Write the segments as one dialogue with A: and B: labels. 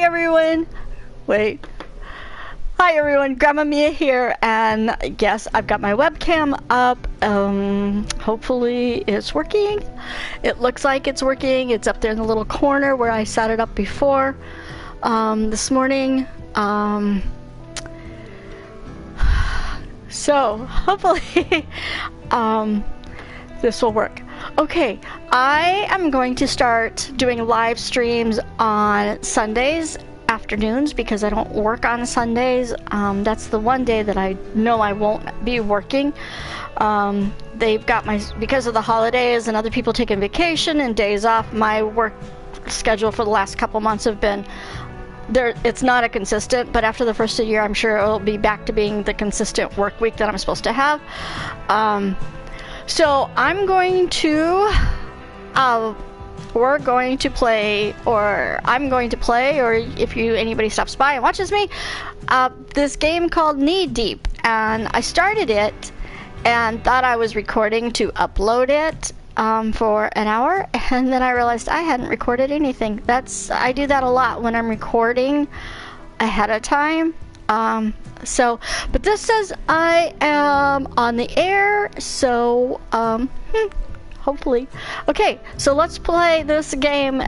A: everyone. Wait. Hi everyone, Grandma Mia here, and yes, I've got my webcam up. Hopefully it's working. It looks like it's working. It's up there in the little corner where I set it up before this morning. So hopefully this will work. Okay, I am going to start doing live streams on Sundays afternoons because I don't work on Sundays. That's the one day that I know I won't be working. They've got because of the holidays and other people taking vacation and days off, my work schedule for the last couple months have been there. It's not a consistent, but after the first of the year, I'm sure it'll be back to being the consistent work week that I'm supposed to have. So I'm going to, we're going to play, or I'm going to play, or if anybody stops by and watches me, this game called Knee Deep. And I started it and thought I was recording to upload it for an hour, and then I realized I hadn't recorded anything. I do that a lot when I'm recording ahead of time. But this says I am on the air, so hopefully. Okay, so let's play this game,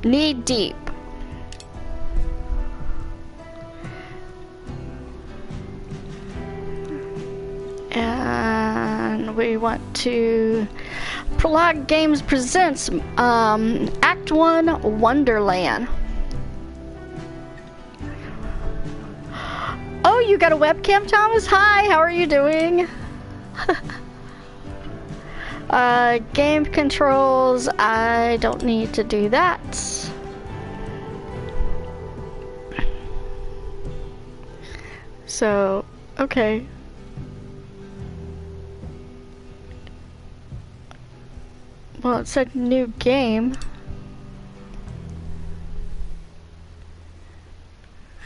A: Knee Deep. And we want to Prologue Games presents Act 1 Wonderland. Oh, you got a webcam, Thomas? Hi, how are you doing? Game controls, I don't need to do that. So, okay. Well, it said new game.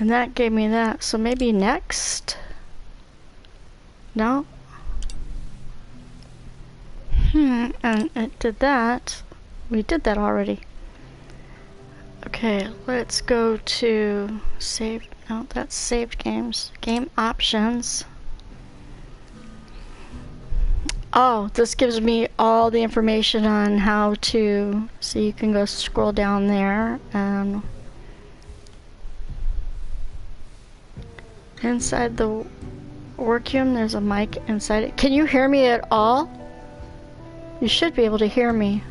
A: And that gave me that, so maybe next? No? And it did that. We did that already. Okay, let's go to save. No, that's saved games. Game options. Oh, this gives me all the information on how to. So you can go scroll down there and. Inside the workroom, there's a mic inside it. Can you hear me at all? You should be able to hear me.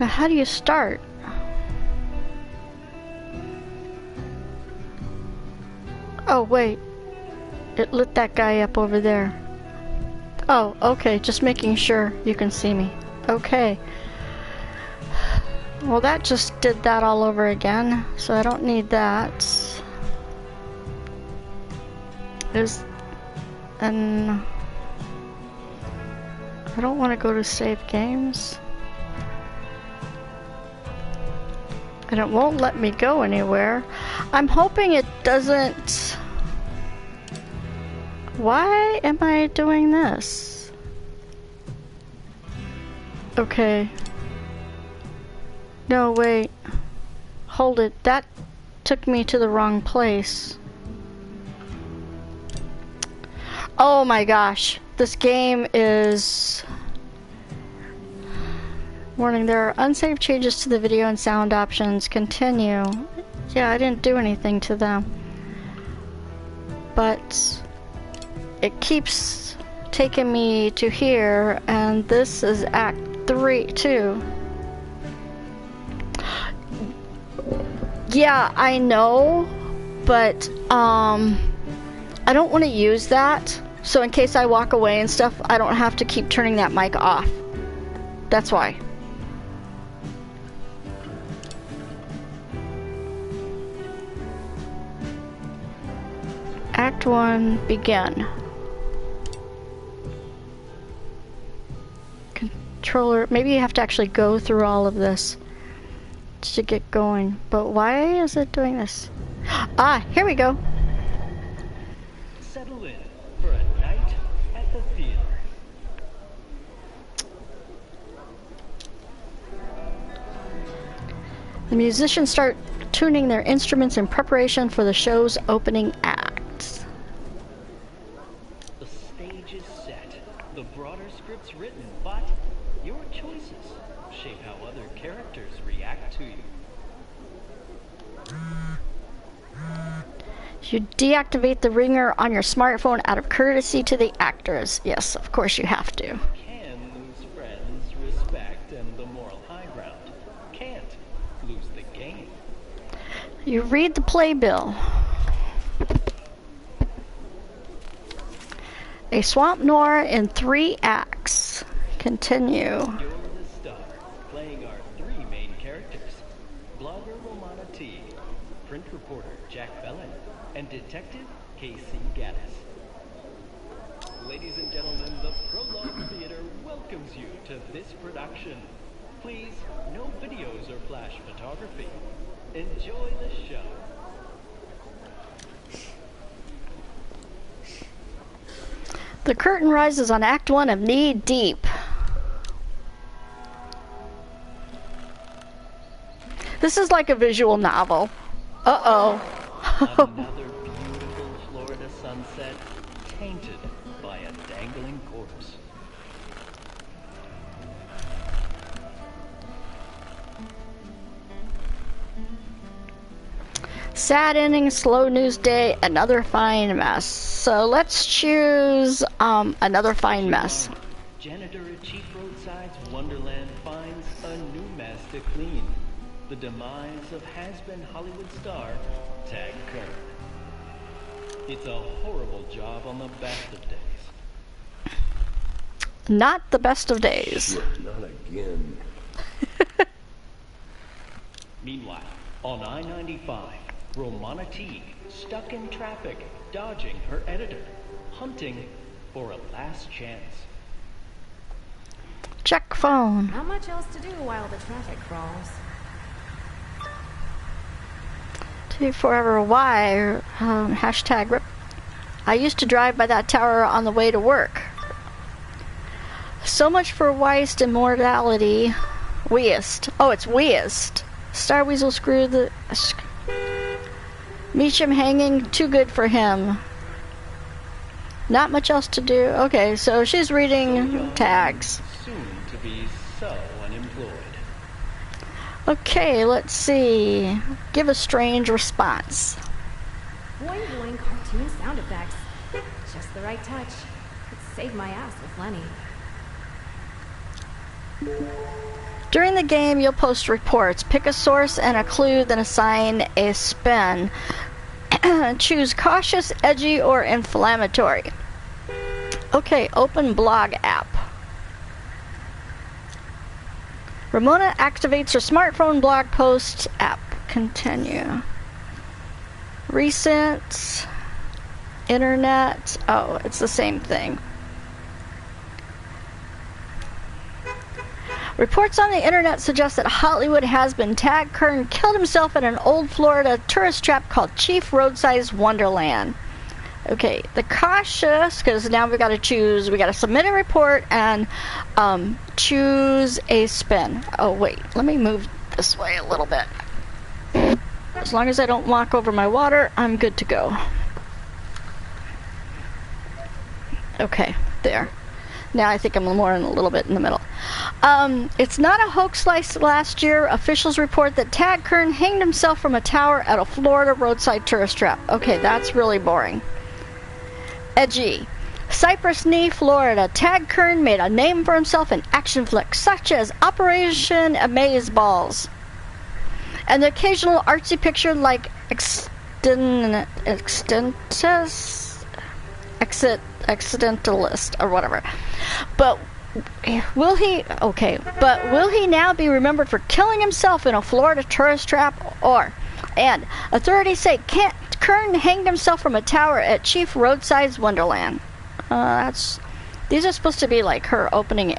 A: Now, how do you start? Oh, wait. It lit that guy up over there. Oh, okay. Just making sure you can see me. Okay. Well, that just did that all over again, so I don't need that. And I don't want to go to save games. And it won't let me go anywhere. I'm hoping it doesn't. Why am I doing this? Okay. No, wait. Hold it. That took me to the wrong place. Oh my gosh. This game is... Warning, there are unsaved changes to the video and sound options. Continue. Yeah, I didn't do anything to them. But it keeps taking me to here, and this is Act 3 too. Yeah, I know, but I don't want to use that, so in case I walk away and stuff, I don't have to keep turning that mic off. That's why. Act 1, begin. Controller, maybe you have to actually go through all of this to get going. But why is it doing this? Ah, here we go.
B: Settle in for a night at the
A: The musicians start tuning their instruments in preparation for the show's opening act.
B: The stage is set, the broader script's written, but your choices shape how other characters react to you.
A: You deactivate the ringer on your smartphone out of courtesy to the actors. Yes, of course you have to.
B: Can lose friends, respect, and the moral high ground. Can't lose the game.
A: You read the playbill. A swamp noir in 3 acts. Continue.
B: You're the star, playing our 3 main characters. Blogger Romana T, print reporter Jack Bellin, and Detective Casey Gaddis. Ladies and gentlemen, the Prologue Theater welcomes you to this production. Please, no videos or flash photography. Enjoy the show.
A: The curtain rises on Act 1 of Knee Deep. This is like a visual novel. Uh-oh.
B: Another beautiful Florida sunset, tainted by a dangling corpse.
A: Sad ending, slow news day, another fine mess. So let's choose another fine mess.
B: Janitor at Chief Roadside's Wonderland finds a new mess to clean. The demise of has-been Hollywood star Tag Kern. It's a horrible job on the best of days.
A: Not the best of days.
C: Shit, not again.
B: Meanwhile, on I-95, Romana T, stuck in traffic, dodging her editor, hunting for a last chance.
A: Check phone.
D: Not much else to do while the traffic crawls.
A: To forever why hashtag rip. I used to drive by that tower on the way to work. So much for Weist immortality. Weist. Oh, it's Weist. Star Weasel screw the... Meacham hanging, too good for him. Not much else to do. Okay, so she's reading tags.
B: Soon to be so unemployed.
A: Okay, let's see. Give a strange response.
D: Boing boing cartoon sound effects. Just the right touch. Could save my ass with Lenny.
A: During the game, you'll post reports. Pick a source and a clue, then assign a spin. Choose cautious, edgy, or inflammatory. Okay, open blog app. Ramona activates her smartphone blog post app. Continue. Recent. Internet. Oh, it's the same thing. Reports on the internet suggest that Hollywood has-been Tag Kern killed himself in an old Florida tourist trap called Chief Roadside's Wonderland. Okay, the cautious, because now we got to submit a report and choose a spin. Oh wait, let me move this way a little bit. As long as I don't walk over my water, I'm good to go. Okay, there. Now I think I'm more in a little bit in the middle. It's not a hoax like last year. Officials report that Tag Kern hanged himself from a tower at a Florida roadside tourist trap. Okay, that's really boring. Edgy. Cypress Knee, Florida. Tag Kern made a name for himself in action flicks such as Operation Amazeballs. And the occasional artsy picture like Accidentalist or whatever. But will he now be remembered for killing himself in a Florida tourist trap? And authorities say Kern hanged himself from a tower at Chief Roadside's Wonderland. These are supposed to be like her opening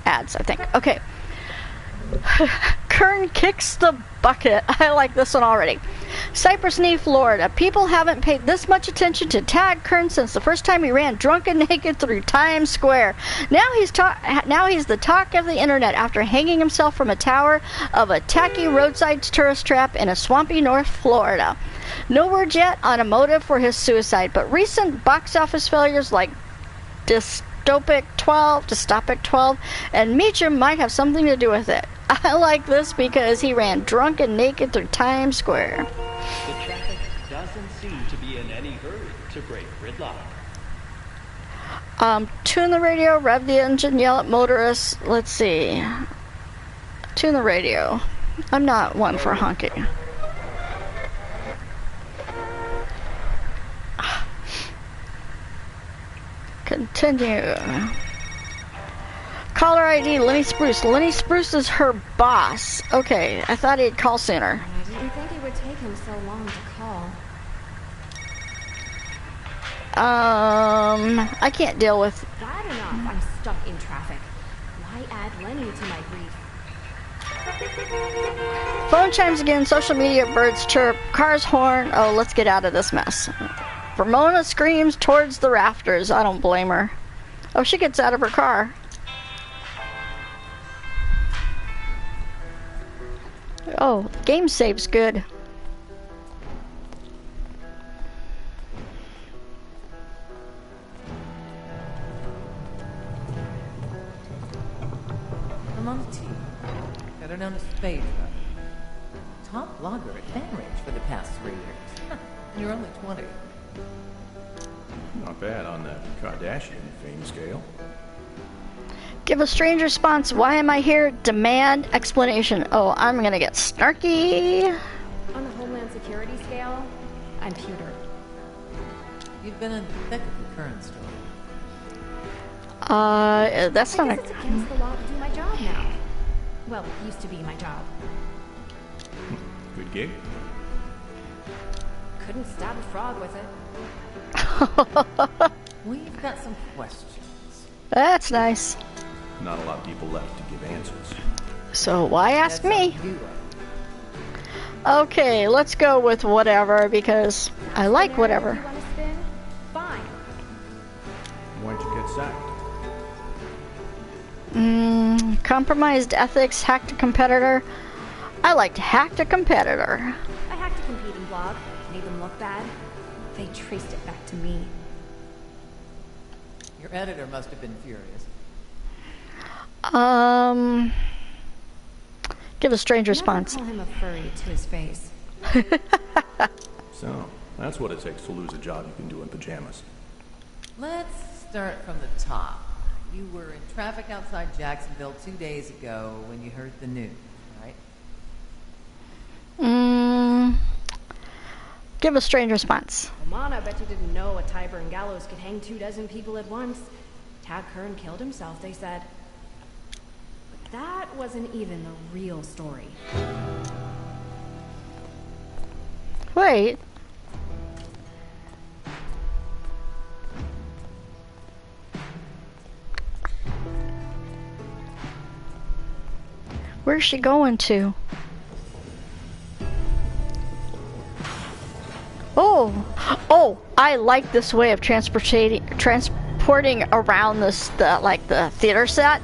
A: ads, I think. Okay. Kern kicks the bucket. I like this one already. Cypress Knee, Florida. People haven't paid this much attention to Tad Kern since the first time he ran drunk and naked through Times Square. Now he's the talk of the internet after hanging himself from a tower of a tacky roadside tourist trap in a swampy North Florida. No word yet on a motive for his suicide, but recent box office failures like Dystopic 12, and Meacham might have something to do with it. I like this because he ran drunk and naked through Times Square.
B: The traffic doesn't seem to be in any hurry to break gridlock.
A: Tune the radio, rev the engine, yell at motorists. Let's see. Tune the radio. I'm not one for honking. Continue. Caller ID, Lenny Spruce. Lenny Spruce is her boss. Okay, I thought he'd call sooner.
D: I didn't think it would take him so long to call.
A: I can't deal with...
D: Bad enough I'm stuck in traffic. Why add Lenny to my grief?
A: Phone chimes again, social media, birds chirp, car's horn. Oh, let's get out of this mess. Ramona screams towards the rafters. I don't blame her. Oh, she gets out of her car. Oh, game save's good.
C: I'm on the team. Better known as Spade Runner. Top blogger at Fan Range for the past 3 years. And you're only 20.
E: Not bad on the Kardashian fame scale.
A: Give a strange response. Why am I here? Demand explanation. Oh, I'm gonna get snarky.
D: On the Homeland Security scale, I'm pewter.
C: You've been in the thick of the current story.
A: That's
D: I
A: not
D: guess it's against the law to do my job now. Well, it used to be my job.
E: Good gig.
D: Couldn't stab a frog with it.
C: We've got some questions.
A: That's nice.
E: Not a lot of people left to give answers.
A: So why ask
C: That's
A: me?
C: up to you.
A: Okay, let's go with whatever because I like whatever.
D: You want to spin? Fine.
E: Why'd you get sacked?
A: Compromised ethics, hacked a competitor. I like to hack a competitor.
D: I hacked a competing blog, made them look bad. They traced it back to me.
C: Your editor must have been furious.
A: Give a strange response.
D: Never call him a furry to his face.
E: So, that's what it takes to lose a job you can do in pajamas.
C: Let's start from the top. You were in traffic outside Jacksonville 2 days ago when you heard the news, right?
A: Give a strange response.
D: Romana, I bet you didn't know a Tyburn gallows could hang 24 people at once. Tad Kern killed himself, they said. But that wasn't even the real story.
A: Wait. Where's she going to? Oh, I like this way of transporting around the theater set.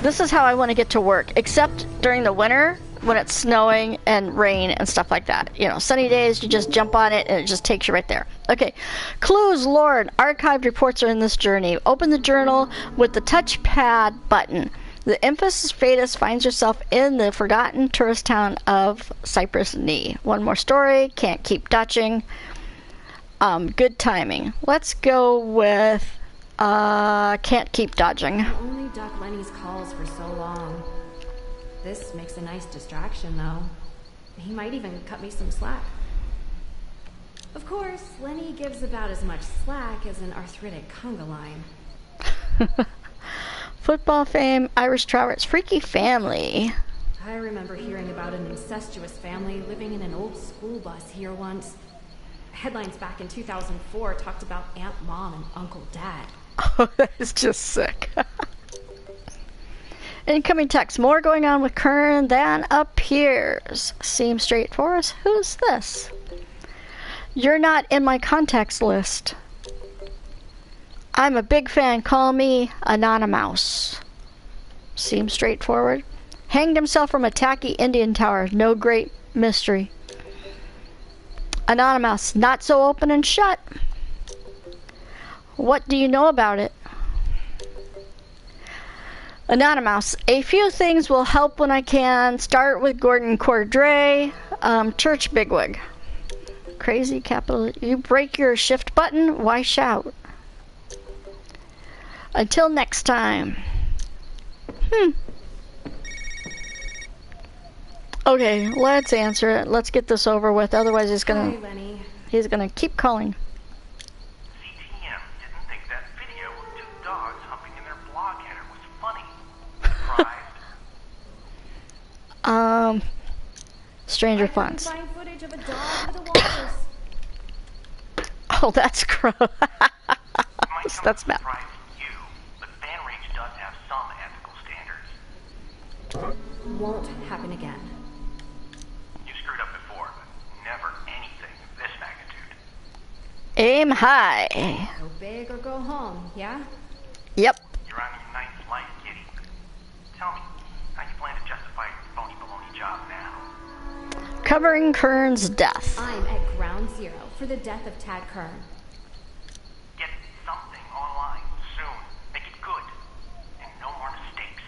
A: This is how I want to get to work, except during the winter when it's snowing and rain and stuff like that. You know, sunny days, you just jump on it and it just takes you right there. Okay, clues, lore, and archived reports are in this journey. Open the journal with the touchpad button. The Emphasis Fatus finds herself in the forgotten tourist town of Cypress Knee. One more story, can't keep dodging. Good timing. Let's go with can't keep dodging.
D: I only duck Lenny's calls for so long. This makes a nice distraction, though. He might even cut me some slack. Of course, Lenny gives about as much slack as an arthritic conga line.
A: Football fame, Irish Trower's freaky family.
D: I remember hearing about an incestuous family living in an old school bus here once. Headlines back in 2004 talked about Aunt Mom and Uncle Dad.
A: Oh, that is just sick. Incoming text. More going on with Kern than appears. Seems straightforward. Who's this? You're not in my contacts list. I'm a big fan. Call me Anonymous. Seems straightforward. Hanged himself from a tacky Indian tower. No great mystery. Anonymous. Not so open and shut. What do you know about it? Anonymous. A few things will help when I can. Start with Gordon Cordray, church bigwig. Crazy capital. You break your shift button, why shout? Until next time. Okay, let's answer it. Let's get this over with. Otherwise, he's gonna keep calling.
F: CTM didn't think that video of two dogs humping in their blog header was funny. Surprised?
A: Stranger funds.
D: Find footage of a dog with a walrus.
A: Oh, that's gross. That's bad.
F: Surprise you, but fan rage does have some ethical standards.
D: Won't happen again.
F: You screwed up before, but never anything of this magnitude.
A: Aim high.
D: Go big or go home, yeah?
A: Yep.
F: You're on your ninth life, kitty. Tell me, how you plan to justify your phony baloney job now?
A: Covering Kern's death.
D: I'm at ground zero for the death of Tad Kern.
F: Get something online soon. Make it good. And no more mistakes.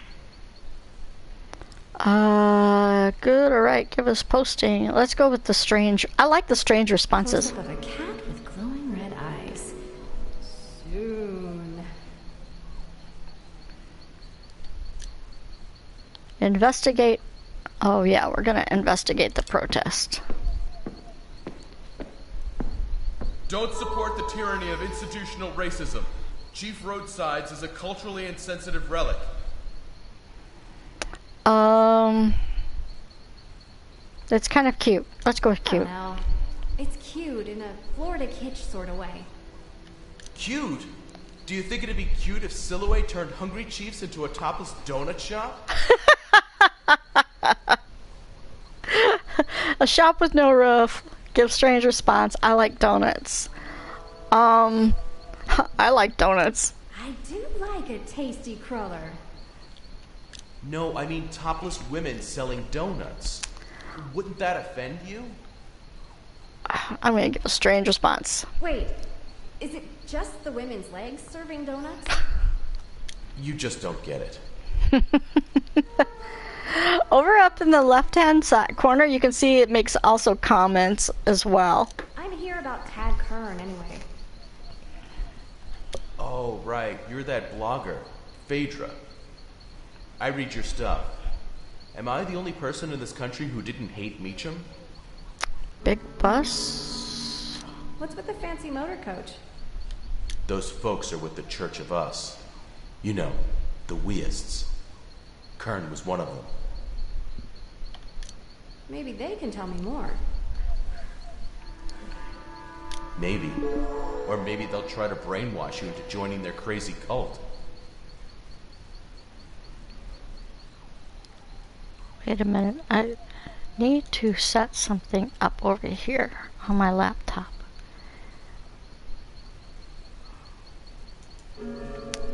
A: Good, alright, give us posting. Let's go with the strange. I like the strange responses.
D: Close-up of a cat with glowing red eyes. Soon.
A: Investigate. Oh yeah, we're gonna investigate the protest.
G: Don't support the tyranny of institutional racism. Chief Roadsides is a culturally insensitive relic.
A: It's kind of cute. Let's go with cute.
D: No, it's cute in a Florida kitsch sort of way.
G: Cute? Do you think it'd be cute if Silhouette turned Hungry Chiefs into a topless donut shop?
A: A shop with no roof. Give strange response. I like donuts. I like donuts.
D: I do like a tasty cruller.
G: No, I mean topless women selling donuts. Wouldn't that offend you?
A: I'm gonna give a strange response.
D: Wait, is it just the women's legs serving donuts?
G: You just don't get it.
A: Over up in the left-hand side corner, you can see it makes also comments as well.
D: I'm here about Tad Kern anyway.
G: Oh, right. You're that blogger, Phaedra. I read your stuff. Am I the only person in this country who didn't hate Meacham?
A: Big bus.
D: What's with the fancy motor coach?
G: Those folks are with the Church of Us. You know, the weists. Kern was one of them.
D: Maybe they can tell me more.
G: Maybe. Or maybe they'll try to brainwash you into joining their crazy cult.
A: Wait a minute. I need to set something up over here on my laptop.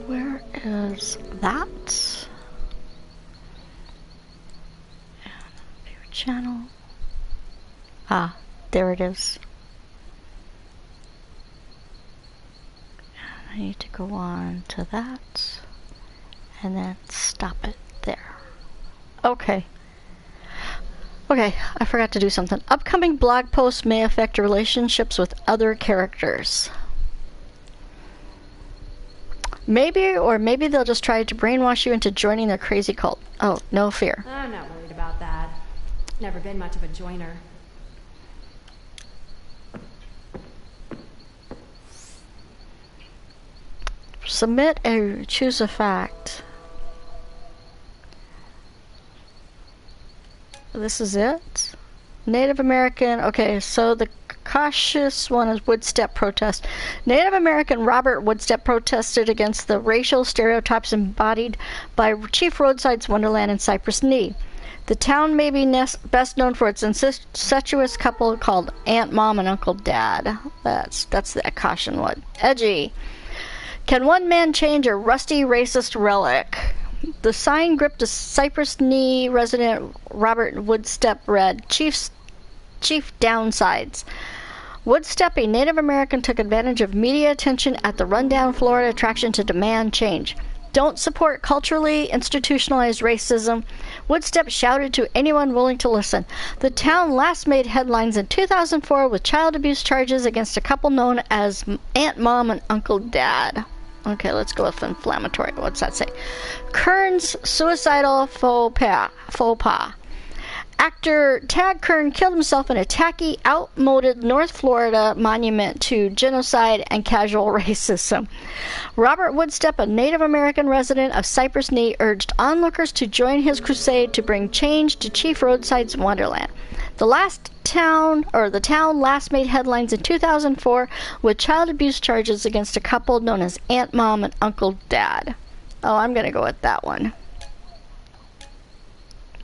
A: Where is that? Favorite channel. Ah, there it is. I need to go on to that and then stop it there. Okay. Okay, I forgot to do something. Upcoming blog posts may affect relationships with other characters. Maybe, or maybe they'll just try to brainwash you into joining their crazy cult. Oh, no fear.
D: I'm not worried about that. Never been much of a joiner.
A: Submit a choose a fact. This is it. Native American. Okay, so the cautious one is Woodstep protest. Native American Robert Woodstep protested against the racial stereotypes embodied by Chief Roadside's Wonderland in Cypress Knee. The town may be best known for its incestuous couple called Aunt Mom and Uncle Dad. That's the caution one. Edgy. Can one man change a rusty racist relic? The sign gripped a Cypress Knee resident Robert Woodstep read, Chief downsides. Woodstep, a Native American, took advantage of media attention at the rundown Florida attraction to demand change. Don't support culturally institutionalized racism. Woodstep shouted to anyone willing to listen. The town last made headlines in 2004 with child abuse charges against a couple known as Aunt Mom and Uncle Dad. Okay, let's go with inflammatory. What's that say? Kern's suicidal faux pas. Actor Tad Kern killed himself in a tacky, outmoded North Florida monument to genocide and casual racism. Robert Woodstep, a Native American resident of Cypress Knee, urged onlookers to join his crusade to bring change to Chief Roadside's Wonderland. The town last made headlines in 2004 with child abuse charges against a couple known as Aunt Mom and Uncle Dad. Oh, I'm gonna go with that one.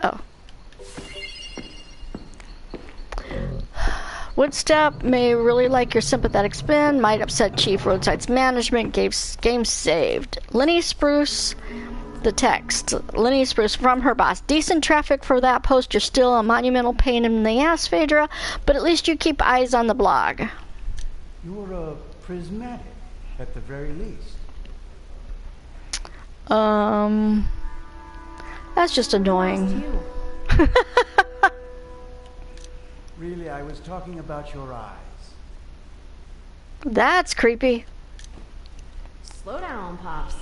A: Oh. Woodstep may really like your sympathetic spin, might upset Chief Roadside's management, game saved. Lenny Spruce, the text. Lenny Spruce from her boss. Decent traffic for that post. You're still a monumental pain in the ass, Phaedra, but at least you keep eyes on the blog.
H: You're prismatic, at the very least.
A: That's just annoying.
H: Really, I was talking about your eyes.
A: That's creepy.
D: Slow down, Pops.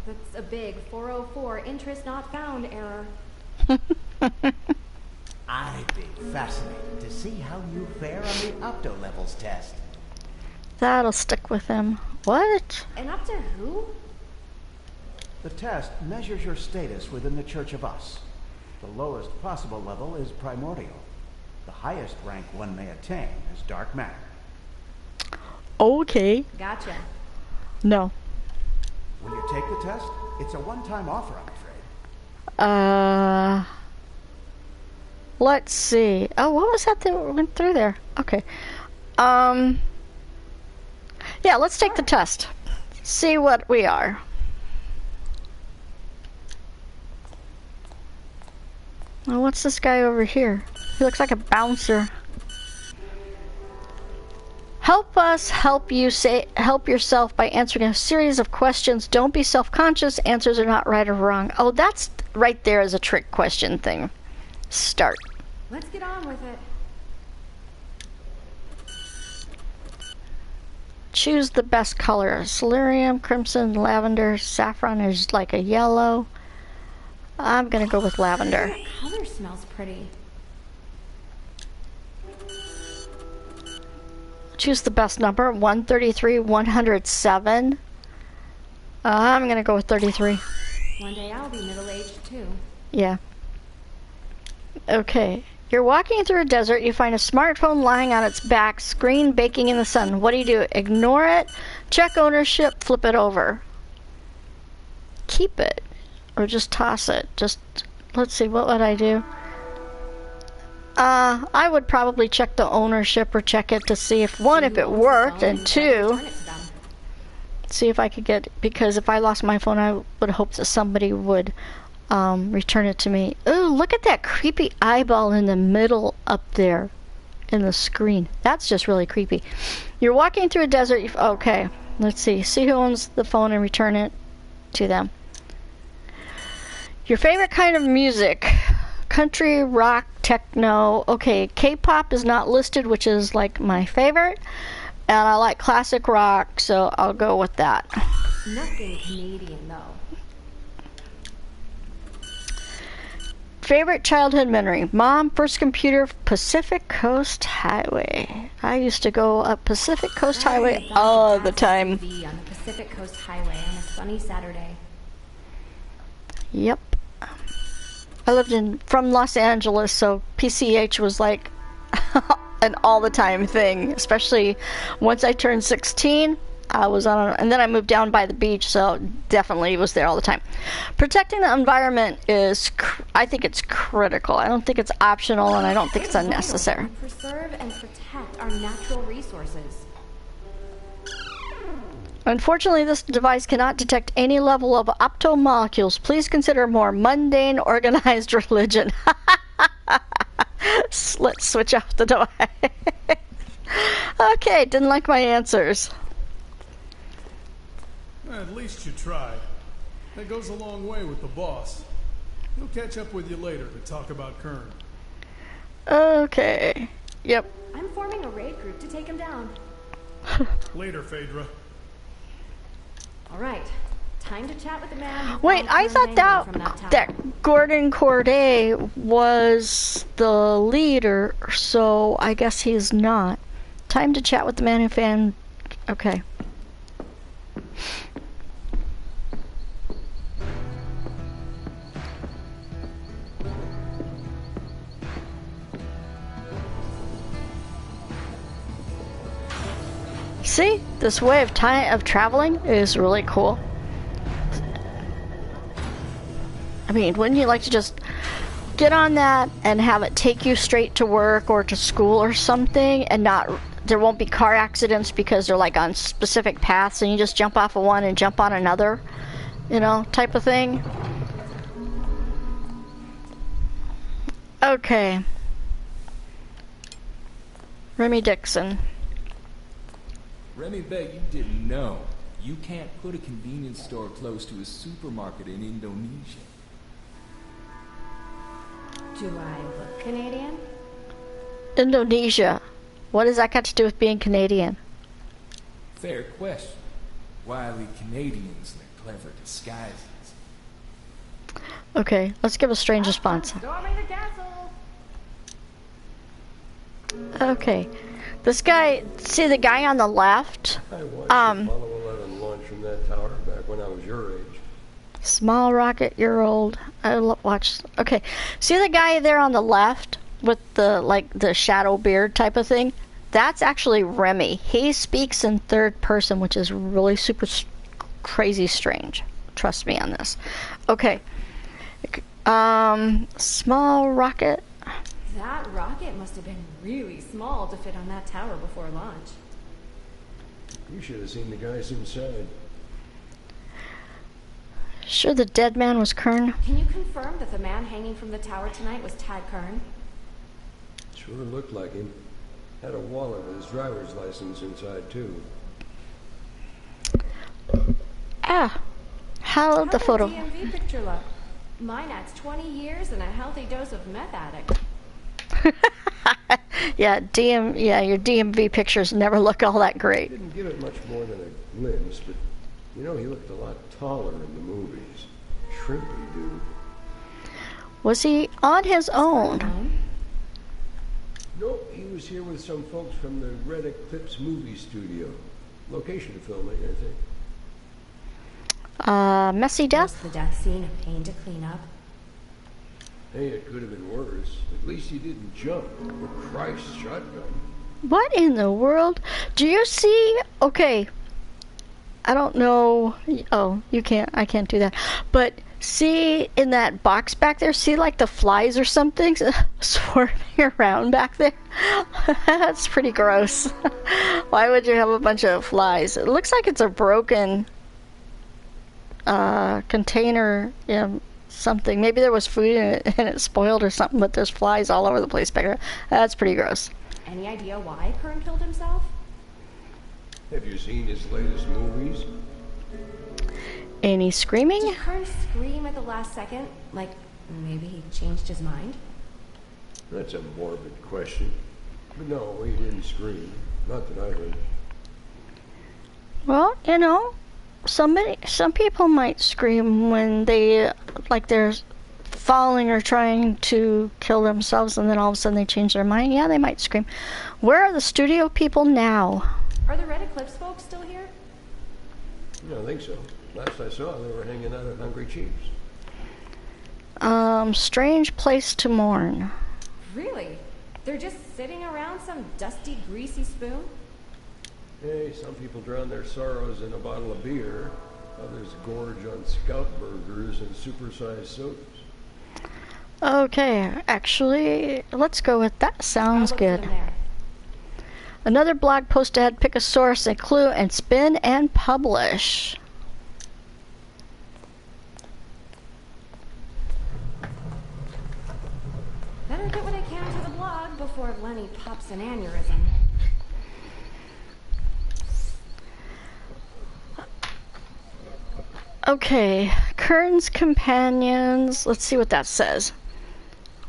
D: That's a big 404 interest not found error.
H: I'd be fascinated to see how you fare on the opto levels test.
A: That'll stick with him. What?
D: And up to who?
H: The test measures your status within the Church of Us. The lowest possible level is primordial. The highest rank one may attain is dark matter.
A: Okay.
D: Gotcha.
A: No.
H: Will you take the test? It's a one-time offer, I'm afraid.
A: Let's see. Oh, what was that went through there? Okay. Yeah, let's take the test. See what we are. Well, what's this guy over here? He looks like a bouncer. Help us help you help yourself by answering a series of questions. Don't be self-conscious. Answers are not right or wrong. Oh, that's right there is a trick question thing. Start.
D: Let's get on with it.
A: Choose the best color. Celerium, crimson, lavender, saffron is like a yellow. I'm gonna go with lavender.
D: That color smells pretty.
A: Choose the best number. 133, 107. I'm gonna go with 33.
D: One day I'll be middle-aged too.
A: Yeah. Okay. You're walking through a desert. You find a smartphone lying on its back, screen baking in the sun. What do? Ignore it? Check ownership? Flip it over? Keep it? Or just toss it? Just, let's see, what would I do? I would probably check the ownership or check it to see if, one, if it worked, and two, see if I could get, because if I lost my phone, I would hope that somebody would return it to me. Ooh, look at that creepy eyeball in the middle up there in the screen. That's just really creepy. You're walking through a desert. Okay, let's see. See who owns the phone and return it to them. Your favorite kind of music. Country, rock, techno. Okay, K-pop is not listed, which is like my favorite. And I like classic rock, so I'll go with that.
D: Nothing Canadian, though.
A: Favorite childhood memory. Mom, first computer, Pacific Coast Highway. I used to go up Pacific Coast Highway all the time.
D: On the Pacific Coast Highway on a sunny Saturday.
A: Yep. I lived from Los Angeles, so PCH was like an all the time thing, especially once I turned 16. I was on, and then I moved down by the beach, so definitely was there all the time. Protecting the environment is, I think it's critical. I don't think it's optional, and I don't think it's unnecessary.
D: Preserve and protect our natural resources.
A: Unfortunately, this device cannot detect any level of optomolecules. Please consider more mundane, organized religion. Let's switch off the device. Okay, didn't like my answers.
I: At least you tried. That goes a long way with the boss. He'll catch up with you later to talk about Kern.
A: Okay. Yep.
D: I'm forming a raid group to take him down.
I: Later, Phaedra.
D: All right. Time to chat with the man.
A: Wait, I thought that Gordon Corday was the leader, so I guess he's not. Time to chat with the man who found... Okay. See, this way of traveling is really cool. I mean, wouldn't you like to just get on that and have it take you straight to work or to school or something, and there won't be car accidents because they're like on specific paths and you just jump off of one and jump on another, you know, type of thing. Okay. Remy Dixon.
J: Remy bet you didn't know. You can't put a convenience store close to a supermarket in Indonesia.
D: Do I look Canadian?
A: Indonesia. What does that got to do with being Canadian?
J: Fair question. Wily Canadians in their clever disguises.
A: Okay, let's give a strange response.
D: Storming the castle.
A: Okay. This guy, see the guy on the left?
K: I watched Apollo 11 launch from that tower back when I was your age.
A: Small rocket, you're old. I watched. Okay, see the guy there on the left with the shadow beard type of thing? That's actually Remy. He speaks in third person, which is really super crazy strange. Trust me on this. Okay. Small rocket.
D: That rocket must have been really small to fit on that tower before launch.
K: You should have seen the guys inside.
A: Sure the dead man was Kern?
D: Can you confirm that the man hanging from the tower tonight was Tad Kern?
K: Sure looked like him. Had a wallet with his driver's license inside, too.
A: Ah. How'd the photo?
D: How did DMV picture look? Mine adds 20 years and a healthy dose of meth addict.
A: Yeah, your DMV pictures never look all that great.
K: Didn't give it much more than a glimpse, but you know he looked a lot taller in the movies. Shrimpy dude.
A: Was he on his own?
K: Nope, he was here with some folks from the Red Eclipse movie studio. Location filming, I think.
A: Messy death?
D: Was the death scene a pain to clean up?
K: Hey, it could have been worse. At least he didn't jump. Or Christ, shotgun.
A: What in the world? Do you see? Okay. I don't know. Oh, you can't. I can't do that. But see in that box back there, see like the flies or something swarming around back there? That's pretty gross. Why would you have a bunch of flies? It looks like it's a broken container, something. Maybe there was food in it and it spoiled or something, but there's flies all over the place back there. That's pretty gross.
D: Any idea why Kern killed himself?
K: Have you seen his latest movies?
A: Any screaming?
D: Did Kern scream at the last second? Like, maybe he changed his mind?
K: That's a morbid question. But no, he didn't scream. Not that I heard.
A: Well, some people might scream when they're falling or trying to kill themselves, and then all of a sudden they change their mind. Yeah, they might scream. Where are the studio people now?
D: Are the Red Eclipse folks still here?
K: I don't think so. Last I saw, they were hanging out at Hungry Chief's.
A: Strange place to mourn.
D: Really? They're just sitting around some dusty, greasy spoon?
K: Hey, some people drown their sorrows in a bottle of beer. Others gorge on scout burgers and supersized sodas.
A: Okay, actually, let's go with that. Sounds
D: I'll look
A: good.
D: for them there.
A: Another blog post ahead, pick a source, a clue, and spin and publish.
D: Better get what I can to the blog before Lenny pops an aneurysm.
A: Okay, Kern's companions. Let's see what that says.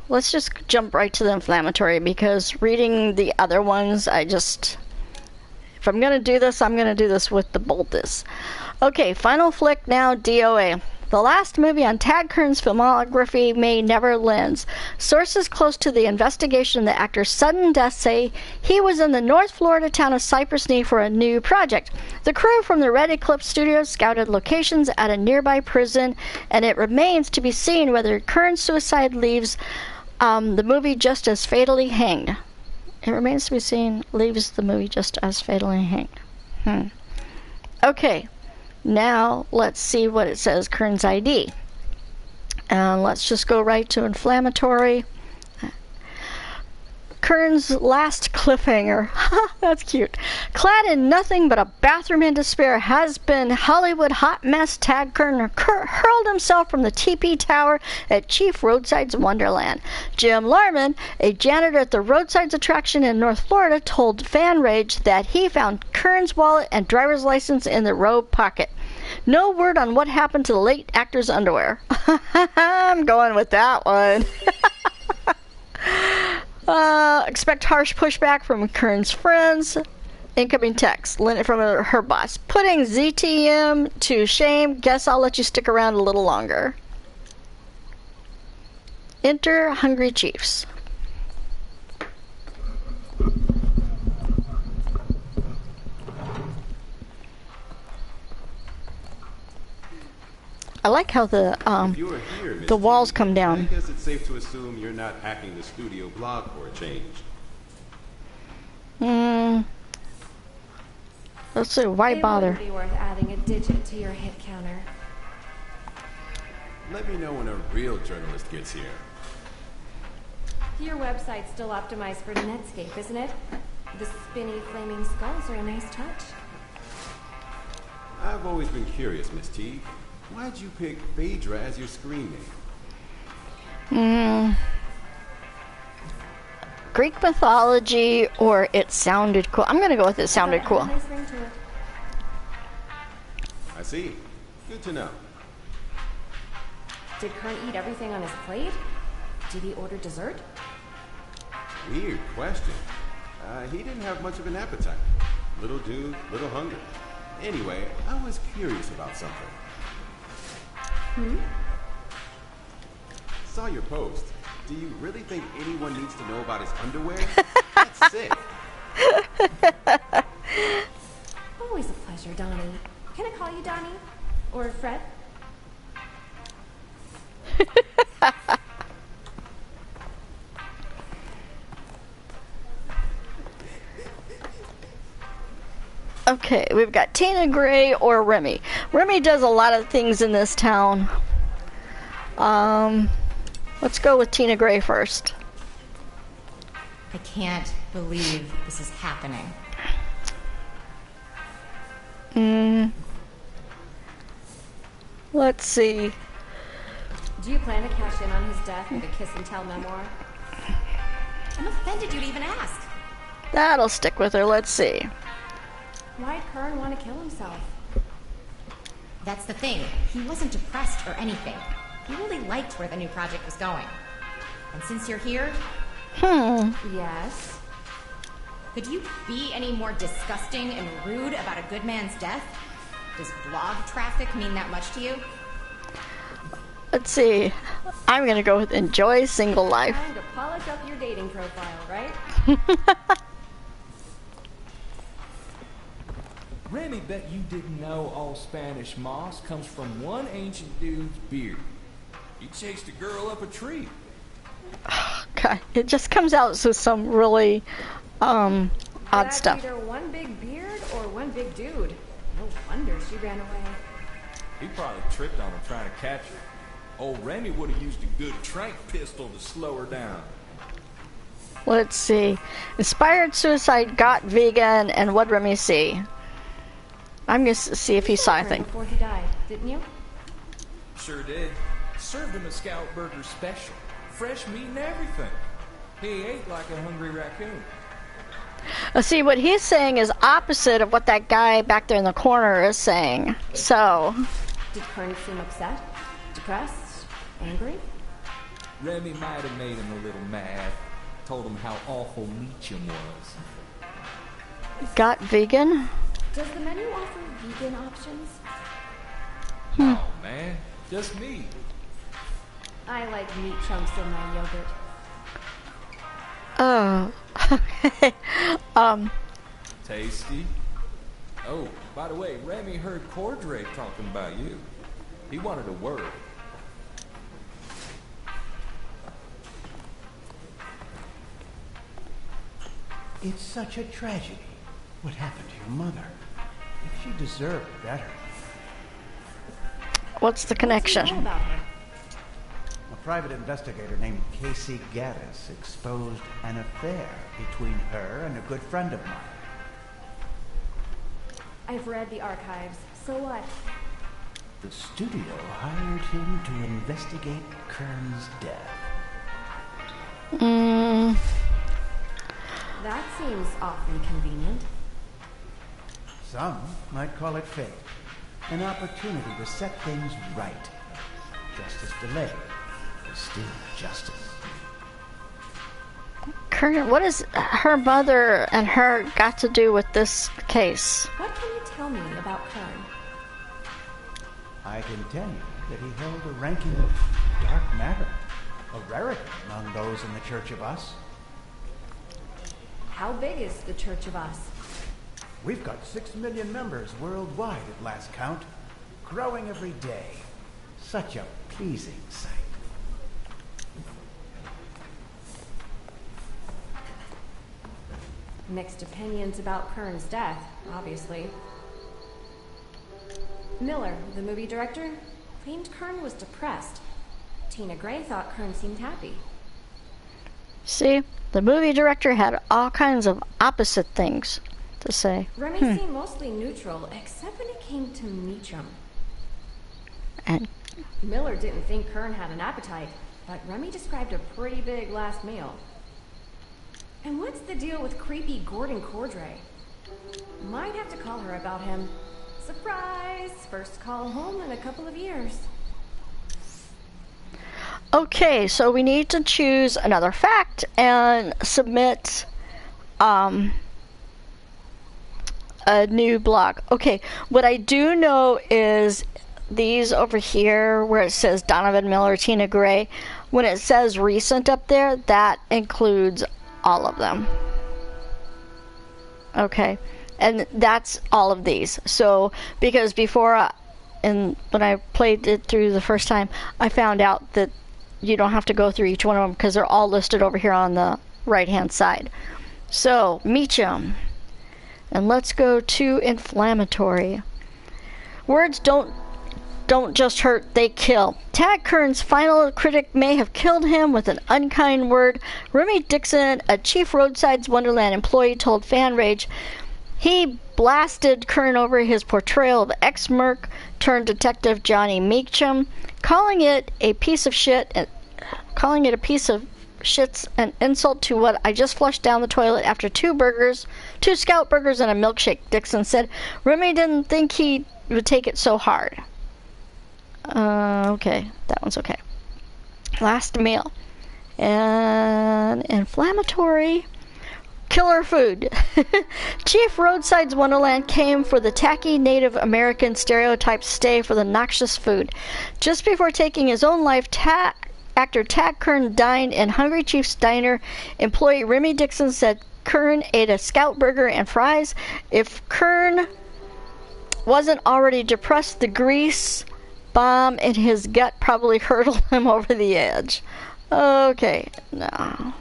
A: Let's just jump right to the inflammatory, because reading the other ones, if I'm going to do this, I'm going to do this with the boldness. Okay, final flick now, DOA. The last movie on Tad Kern's filmography may never lends. Sources close to the investigation of the actor's sudden death say he was in the North Florida town of Cypress Knee for a new project. The crew from the Red Eclipse Studios scouted locations at a nearby prison, and it remains to be seen whether Kern's suicide leaves the movie just as fatally hanged. It remains to be seen, leaves the movie just as fatally hanged. Okay. Now, let's see what it says, Kern's ID. And let's just go right to inflammatory. Kern's last cliffhanger. That's cute. Clad in nothing but a bathroom in despair has been Hollywood hot mess Tad Kern hurled himself from the TP Tower at Chief Roadside's Wonderland. Jim Larman, a janitor at the Roadside's attraction in North Florida, told Fan Rage that he found Kern's wallet and driver's license in the robe pocket. No word on what happened to the late actor's underwear. I'm going with that one. Expect harsh pushback from Kern's friends. Incoming text from her boss. Putting ZTM to shame. Guess I'll let you stick around a little longer. Enter Hungry Chiefs. I like how the walls come down.
L: I guess it's safe to assume you're not hacking the studio blog for a change.
A: Let's see, why bother?
D: It would be worth adding a digit to your hit counter.
L: Let me know when a real journalist gets here.
D: Your website's still optimized for Netscape, isn't it? The spinny flaming skulls are a nice touch.
L: I've always been curious, Miss T. Why'd you pick Phaedra as your screen name?
A: Greek mythology, or it sounded cool. I'm gonna go with it sounded cool.
D: Nice ring to it.
L: I see. Good to know.
D: Did Kern eat everything on his plate? Did he order dessert?
L: Weird question. He didn't have much of an appetite. Little dude, little hungry. Anyway, I was curious about something. Saw your post. Do you really think anyone needs to know about his underwear? That's sick.
D: Always a pleasure, Donnie. Can I call you Donnie? Or Fred?
A: Okay, we've got Tina Gray or Remy. Remy does a lot of things in this town. Let's go with Tina Gray first.
M: I can't believe this is happening.
A: Let's see.
D: Do you plan to cash in on his death with a kiss and tell memoir?
M: I'm offended you'd even ask.
A: That'll stick with her. Let's see.
D: Why'd Kern want to kill himself?
M: That's the thing. He wasn't depressed or anything. He really liked where the new project was going. And since you're here...
D: Yes?
M: Could you be any more disgusting and rude about a good man's death? Does blog traffic mean that much to you?
A: Let's see. I'm gonna go with enjoy single life.
D: Trying to polish up your dating profile, right?
J: Remy bet you didn't know all Spanish moss comes from one ancient dude's beard. He chased a girl up a tree.
A: God, it just comes out with some really odd
D: That's
A: stuff.
D: either one big beard or one big dude. No wonder she ran away.
J: He probably tripped on him trying to catch her. Old Remy would have used a good trank pistol to slow her down.
A: Let's see. Inspired suicide, got vegan, and what'd Remy see? I'm going to see if he saw anything.
D: Before he died, didn't you?
J: Sure did. Served him a Scout Burger special. Fresh meat and everything. He ate like a hungry raccoon.
A: See, what he's saying is opposite of what that guy back there in the corner is saying. So...
D: Did Kern seem upset? Depressed? Angry?
J: Remy might have made him a little mad. Told him how awful Meacham was.
A: Got vegan?
D: Does the menu offer vegan options?
J: No, man. Just meat.
D: I like meat chunks in my yogurt.
A: Oh.
J: Tasty. Oh, by the way, Remy heard Cordray talking about you. He wanted a word.
H: It's such a tragedy. What happened to your mother? She deserved better.
A: What's the connection?
D: What's you know about her?
H: A private investigator named Casey Gaddis exposed an affair between her and a good friend of mine.
D: I've read the archives. So what?
H: The studio hired him to investigate Kern's death.
D: That seems awfully convenient.
H: Some might call it fate. An opportunity to set things right. Justice delayed is still justice.
A: Kern, what has her mother and her got to do with this case?
D: What can you tell me about Kern?
H: I can tell you that he held a ranking of dark matter, a rarity among those in the Church of Us.
D: How big is the Church of Us?
H: We've got 6 million members worldwide at last count, growing every day. Such a pleasing sight.
D: Mixed opinions about Kern's death, obviously. Miller, the movie director, claimed Kern was depressed. Tina Gray thought Kern seemed happy.
A: See, the movie director had all kinds of opposite things to say.
D: Remy seemed mostly neutral, except when it came to Meacham.
A: And
D: Miller didn't think Kern had an appetite, but Remy described a pretty big last meal. And what's the deal with creepy Gordon Cordray? Might have to call her about him. Surprise! First call home in a couple of years.
A: okay, so we need to choose another fact and submit a new blog. Okay, what I do know is these over here where it says Donovan Miller, Tina Gray, when it says recent up there, that includes all of them. Okay, and that's all of these. So because before when I played it through the first time, I found out that you don't have to go through each one of them because they're all listed over here on the right hand side. So Meacham, and let's go to inflammatory. Words don't just hurt, they kill. Tad Kern's final critic may have killed him with an unkind word. Remy Dixon, a Chief Roadside's Wonderland employee, told Fan Rage he blasted Kern over his portrayal of ex-merc turned detective Johnny Meacham, calling it a piece of shit's an insult to what I just flushed down the toilet after 2 Scout burgers and a milkshake. Dixon said Remy didn't think he would take it so hard. Okay, that one's okay. Last meal. And inflammatory. Killer food. Chief Roadside's Wonderland came for the tacky Native American stereotype stay for the noxious food. Just before taking his own life, actor Tad Kern dined in Hungry Chief's diner. Employee Remy Dixon said Kern ate a Scout burger and fries. If Kern wasn't already depressed, the grease bomb in his gut probably hurtled him over the edge. Okay, now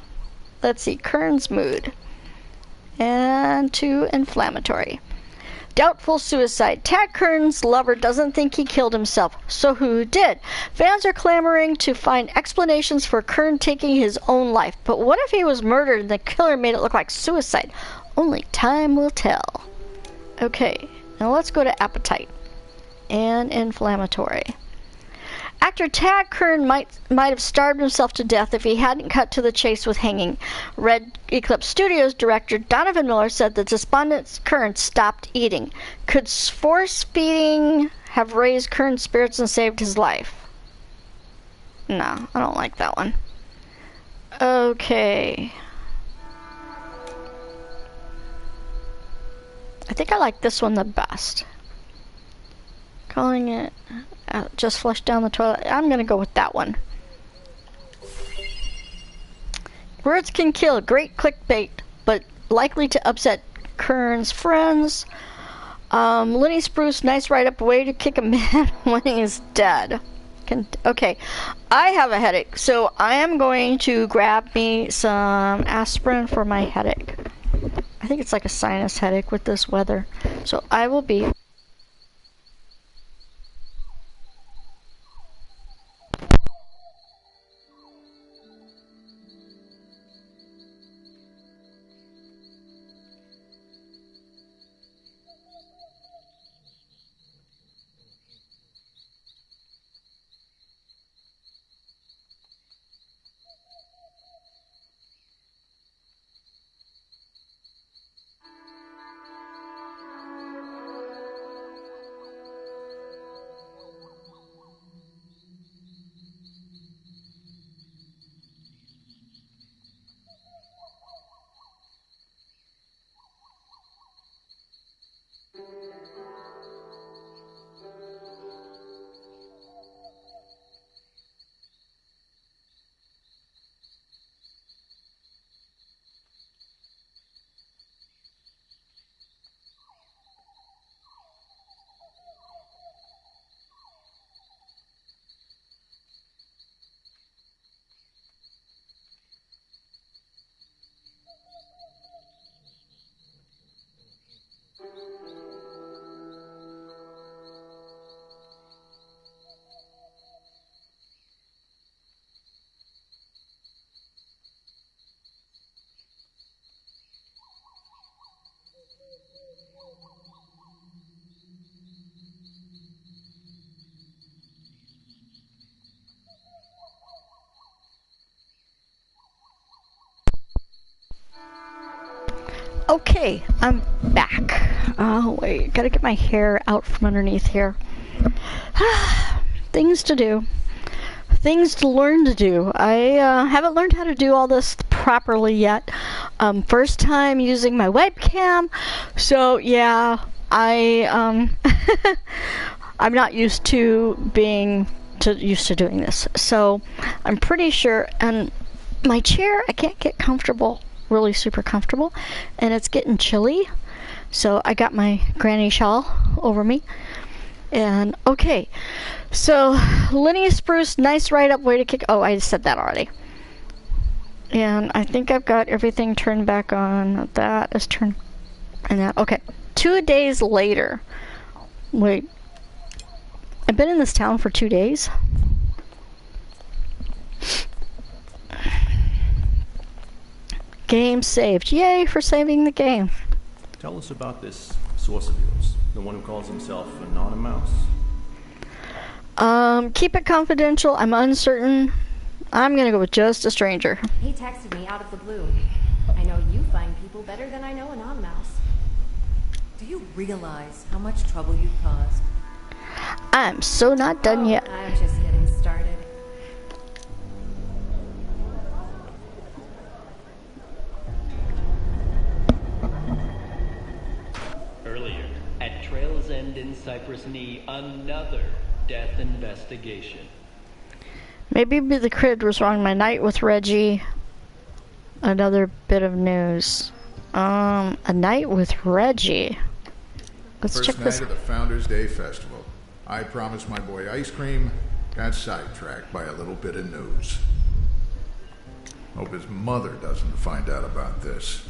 A: let's see. Kern's mood. And too inflammatory. Doubtful suicide. Tad Kern's lover doesn't think he killed himself, so who did? Fans are clamoring to find explanations for Kern taking his own life. But what if he was murdered and the killer made it look like suicide? Only time will tell. Okay, now let's go to appetite and inflammatory. Actor Tad Kern might have starved himself to death if he hadn't cut to the chase with hanging. Red Eclipse Studios director Donovan Miller said the despondent Kern stopped eating. Could force feeding have raised Kern's spirits and saved his life? No, I don't like that one. Okay. I think I like this one the best. Calling it just flushed down the toilet. I'm gonna go with that one. Words can kill. Great clickbait, but likely to upset Kern's friends. Lenny Spruce, nice write-up. Way to kick a man when he's dead. Okay, I have a headache, so I am going to grab me some aspirin for my headache. I think it's like a sinus headache with this weather. So I will be... Okay, I'm back. Oh, wait, gotta get my hair out from underneath here. Things to do. Things to learn to do. I haven't learned how to do all this properly yet. First time using my webcam, so yeah, I'm not used to doing this. So I'm pretty sure, and my chair, I can't get comfortable, really super comfortable, and it's getting chilly, so I got my granny shawl over me. And okay, so Lenny Spruce, nice write-up, way to kick. Oh, I said that already. And I think I've got everything turned back on. That is turned, and that. Okay, 2 days later. Wait, I've been in this town for 2 days. Game saved. Yay for saving the game.
E: Tell us about this source of yours, the one who calls himself Anonymous.
A: Keep it confidential. I'm uncertain. I'm gonna go with just a stranger.
D: He texted me out of the blue. I know you find people better than I know Anonymous.
C: Do you realize how much trouble you've caused?
A: I'm so not done yet.
D: I'm just getting started.
B: Earlier, at Trail's End in Cypress Knee, another death investigation.
A: Maybe the crib was wrong. My night with Reggie. Another bit of news. A night with Reggie. Let's check this.
N: First night of the Founders Day Festival. I promised my boy ice cream. Got sidetracked by a little bit of news. Hope his mother doesn't find out about this.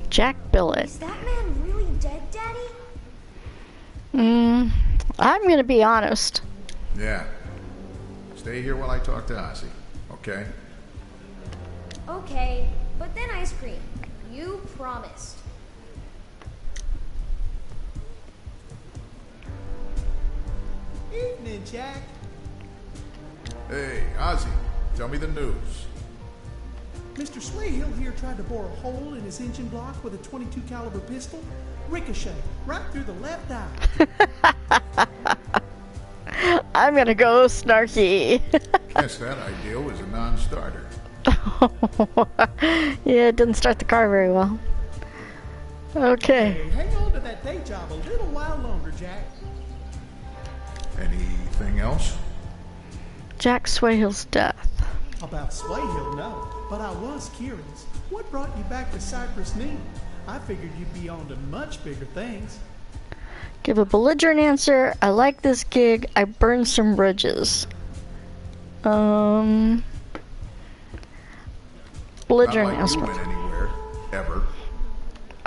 A: Jack Billet.
O: Is that man really dead, Daddy?
A: I'm gonna be honest.
N: Yeah. Stay here while I talk to Ozzy, okay?
O: Okay, but then ice cream. You promised.
P: Evening, Jack.
N: Hey, Ozzy, tell me the news.
P: Mr. Swayhill here tried to bore a hole in his engine block with a .22 caliber pistol. Ricochet, right through the left eye.
A: I'm gonna go snarky.
N: Guess that idea was a non-starter.
A: Yeah, it didn't start the car very well. Okay.
P: Hey, hang on to that day job a little while longer, Jack.
N: Anything else?
A: Jack Swayhill's death.
P: About Swayhill, no. But I was curious. What brought you back to Cypress Knee? I figured you'd be on to much bigger things.
A: Give a belligerent answer. I like this gig. I burned some bridges. Belligerent answer.
N: Not like you went anywhere, ever.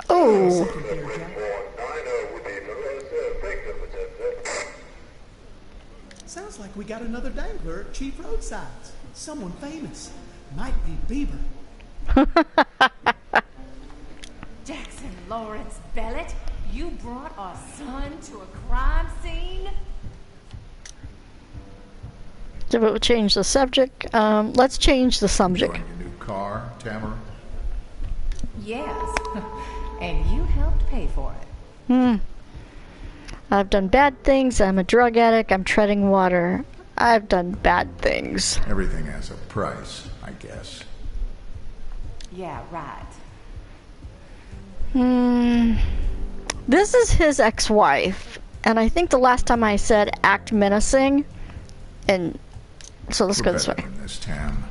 A: Oh.
P: Sounds like we got another dangler at Chief Roadsides. Someone famous. Might be Bieber.
C: Jackson Lawrence Bellet, you brought our son to a crime scene?
A: So we'll change the subject. Let's change the subject.
N: Enjoying your new car, Tamara?
C: Yes. And you helped pay for it.
A: I've done bad things. I'm a drug addict. I'm treading water. I've done bad things.
N: Everything has a price, I guess.
C: Yeah, right.
A: This is his ex-wife, and I think the last time I said act menacing, and so let's go this way.
N: Than this, Tam.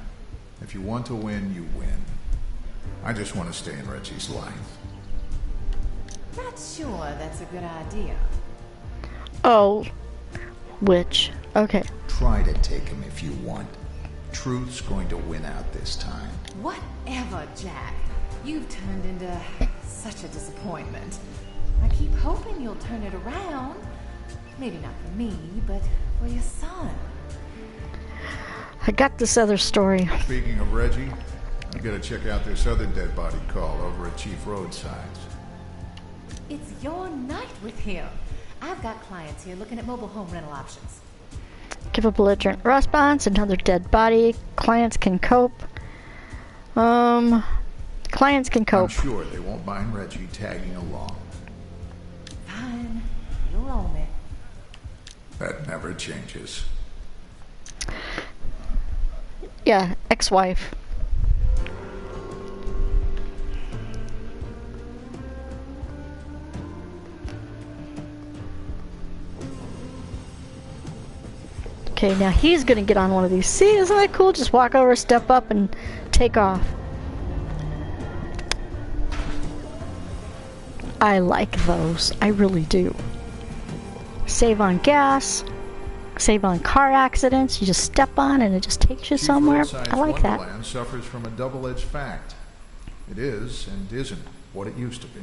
N: If you want to win, you win. I just want to stay in Reggie's life.
C: Not sure that's a good idea.
A: Oh, which? Okay.
N: Try to take him if you want. Truth's going to win out this time.
C: Whatever, Jack. You've turned into such a disappointment. I keep hoping you'll turn it around. Maybe not for me, but for your son.
A: I got this other story.
N: Speaking of Reggie, I gotta check out this other dead body call over at Chief Roadsides.
C: It's your night with him. I've got clients here looking at mobile home rental options.
A: Give a belligerent response. Another dead body. Clients can cope. Clients can cope.
N: I'm sure they won't mind Reggie tagging along.
C: Fine. You'll own me.
N: That never changes.
A: Yeah, ex-wife. Okay, now he's gonna get on one of these. See, isn't that cool? Just walk over, step up, and take off. I like those. I really do. Save on gas. Save on car accidents. You just step on and it just takes you somewhere. I like that.
N: Wonderland suffers from a double-edged fact. It is and isn't what it used to be.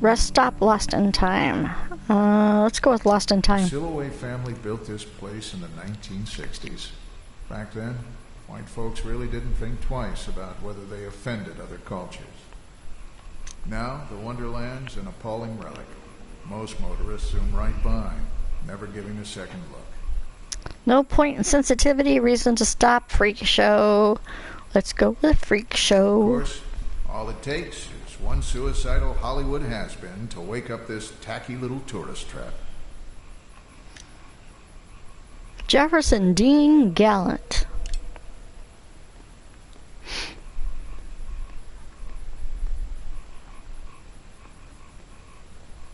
A: Rest stop, Lost in Time. Let's go with Lost in Time.
N: The Silloway family built this place in the 1960s. Back then, white folks really didn't think twice about whether they offended other cultures. Now, the Wonderland's an appalling relic. Most motorists zoom right by, never giving a second look.
A: No point in sensitivity, reason to stop, freak show. Let's go with freak show.
N: Of course, all it takes is one suicidal Hollywood has-been to wake up this tacky little tourist trap.
A: Jefferson Dean Gallant.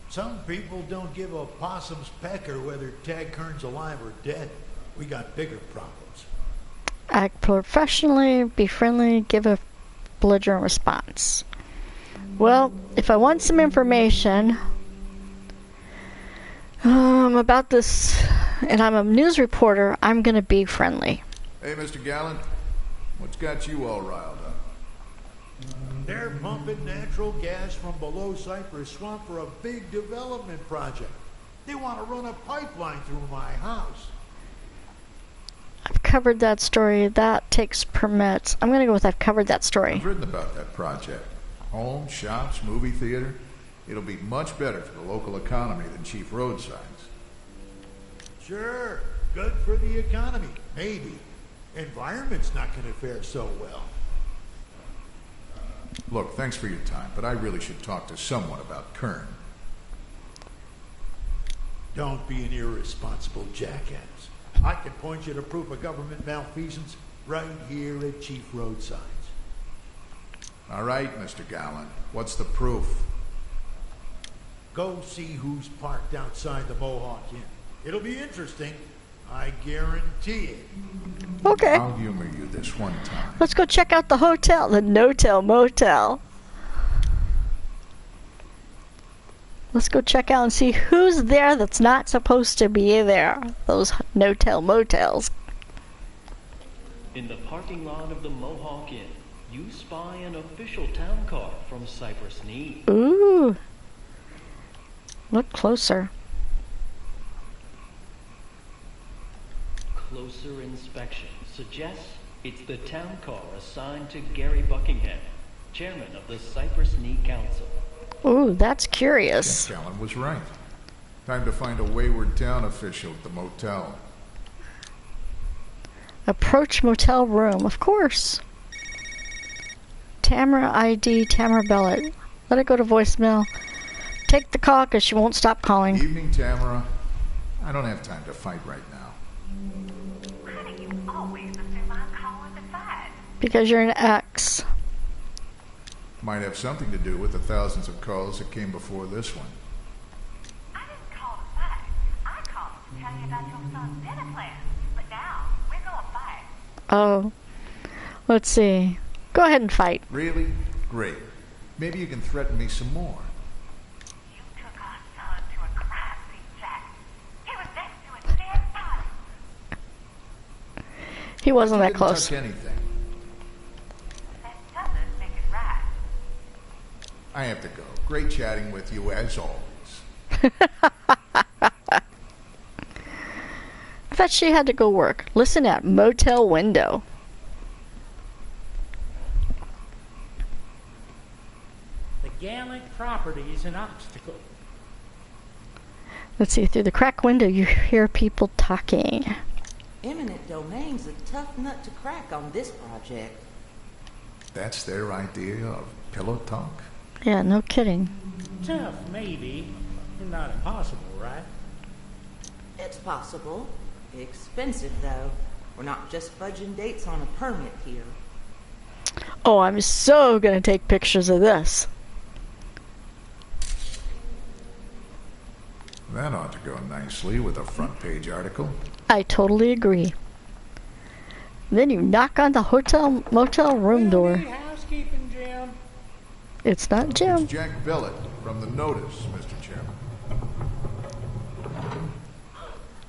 Q: Some people don't give a possum's pecker whether Tag Kern's alive or dead. We got bigger problems.
A: Act professionally, be friendly, give a belligerent response. Well, if I want some information about this and I'm a news reporter, I'm gonna be friendly.
N: Hey, Mr. Gallant, what's got you all riled up?
Q: They're pumping natural gas from below Cypress Swamp for a big development project. They want to run a pipeline through my house.
A: I've covered that story. That takes permits. I'm gonna go with I've covered that story.
N: I've written about that project. Homes, shops, movie theater. It'll be much better for the local economy than cheap road signs.
Q: Sure, good for the economy, maybe. Environment's not going to fare so well.
N: Look, thanks for your time, but I really should talk to someone about Kern.
Q: Don't be an irresponsible jackass. I can point you to proof of government malfeasance right here at Chief Road Signs.
N: All right, Mr. Gallant. What's the proof?
Q: Go see who's parked outside the Mohawk Inn. It'll be interesting. I guarantee it.
A: Okay.
N: I'll humor you this one time.
A: Let's go check out the hotel, the No-Tell Motel. Let's go check out and see who's there that's not supposed to be there. Those No-Tell Motels.
B: In the parking lot of the Mohawk Inn, you spy an official town car from Cypress Knee.
A: Ooh. Look closer.
B: Closer inspection suggests it's the town car assigned to Gary Buckingham, chairman of the Cypress Knee Council.
A: Ooh, that's curious.
N: Gallant was right. Time to find a wayward town official at the motel.
A: Approach motel room, of course. Tamara ID, Tamara Bellet. Let it go to voicemail. Take the call because she won't stop calling.
N: Evening, Tamara. I don't have time to fight right now.
F: Why do you always assume I'm calling to fight?
A: Because you're an ex.
N: Might have something to do with the thousands of calls that came before this one.
F: I didn't call to fight. I called to tell you about your son's dinner plans. But now, we're gonna fight.
A: Oh. Let's see. Go ahead and fight.
N: Really? Great. Maybe you can threaten me some more.
F: You took our son to a crime scene, Jack. He was next to a dead body.
A: He wasn't
N: But
A: that
N: you
A: close.
N: didn't touch anything.
F: That doesn't make it right.
N: I have to go. Great chatting with you as always.
A: I thought she had to go work. Listen at motel window.
R: The Gallant property is an obstacle.
A: Let's see, through the crack window you hear people talking.
S: Eminent domain's a tough nut to crack on this project.
N: That's their idea of pillow talk?
A: Yeah, no kidding.
R: Tough, maybe. Not impossible, right?
S: It's possible. Expensive, though. We're not just fudging dates on a permit here.
A: Oh, I'm so gonna take pictures of this.
N: That ought to go nicely with a front page article.
A: I totally agree. Then you knock on the motel room door.
R: Housekeeping, Jim.
A: It's not Jim.
N: It's Jack Bellet from the Notice, Mr. Chairman.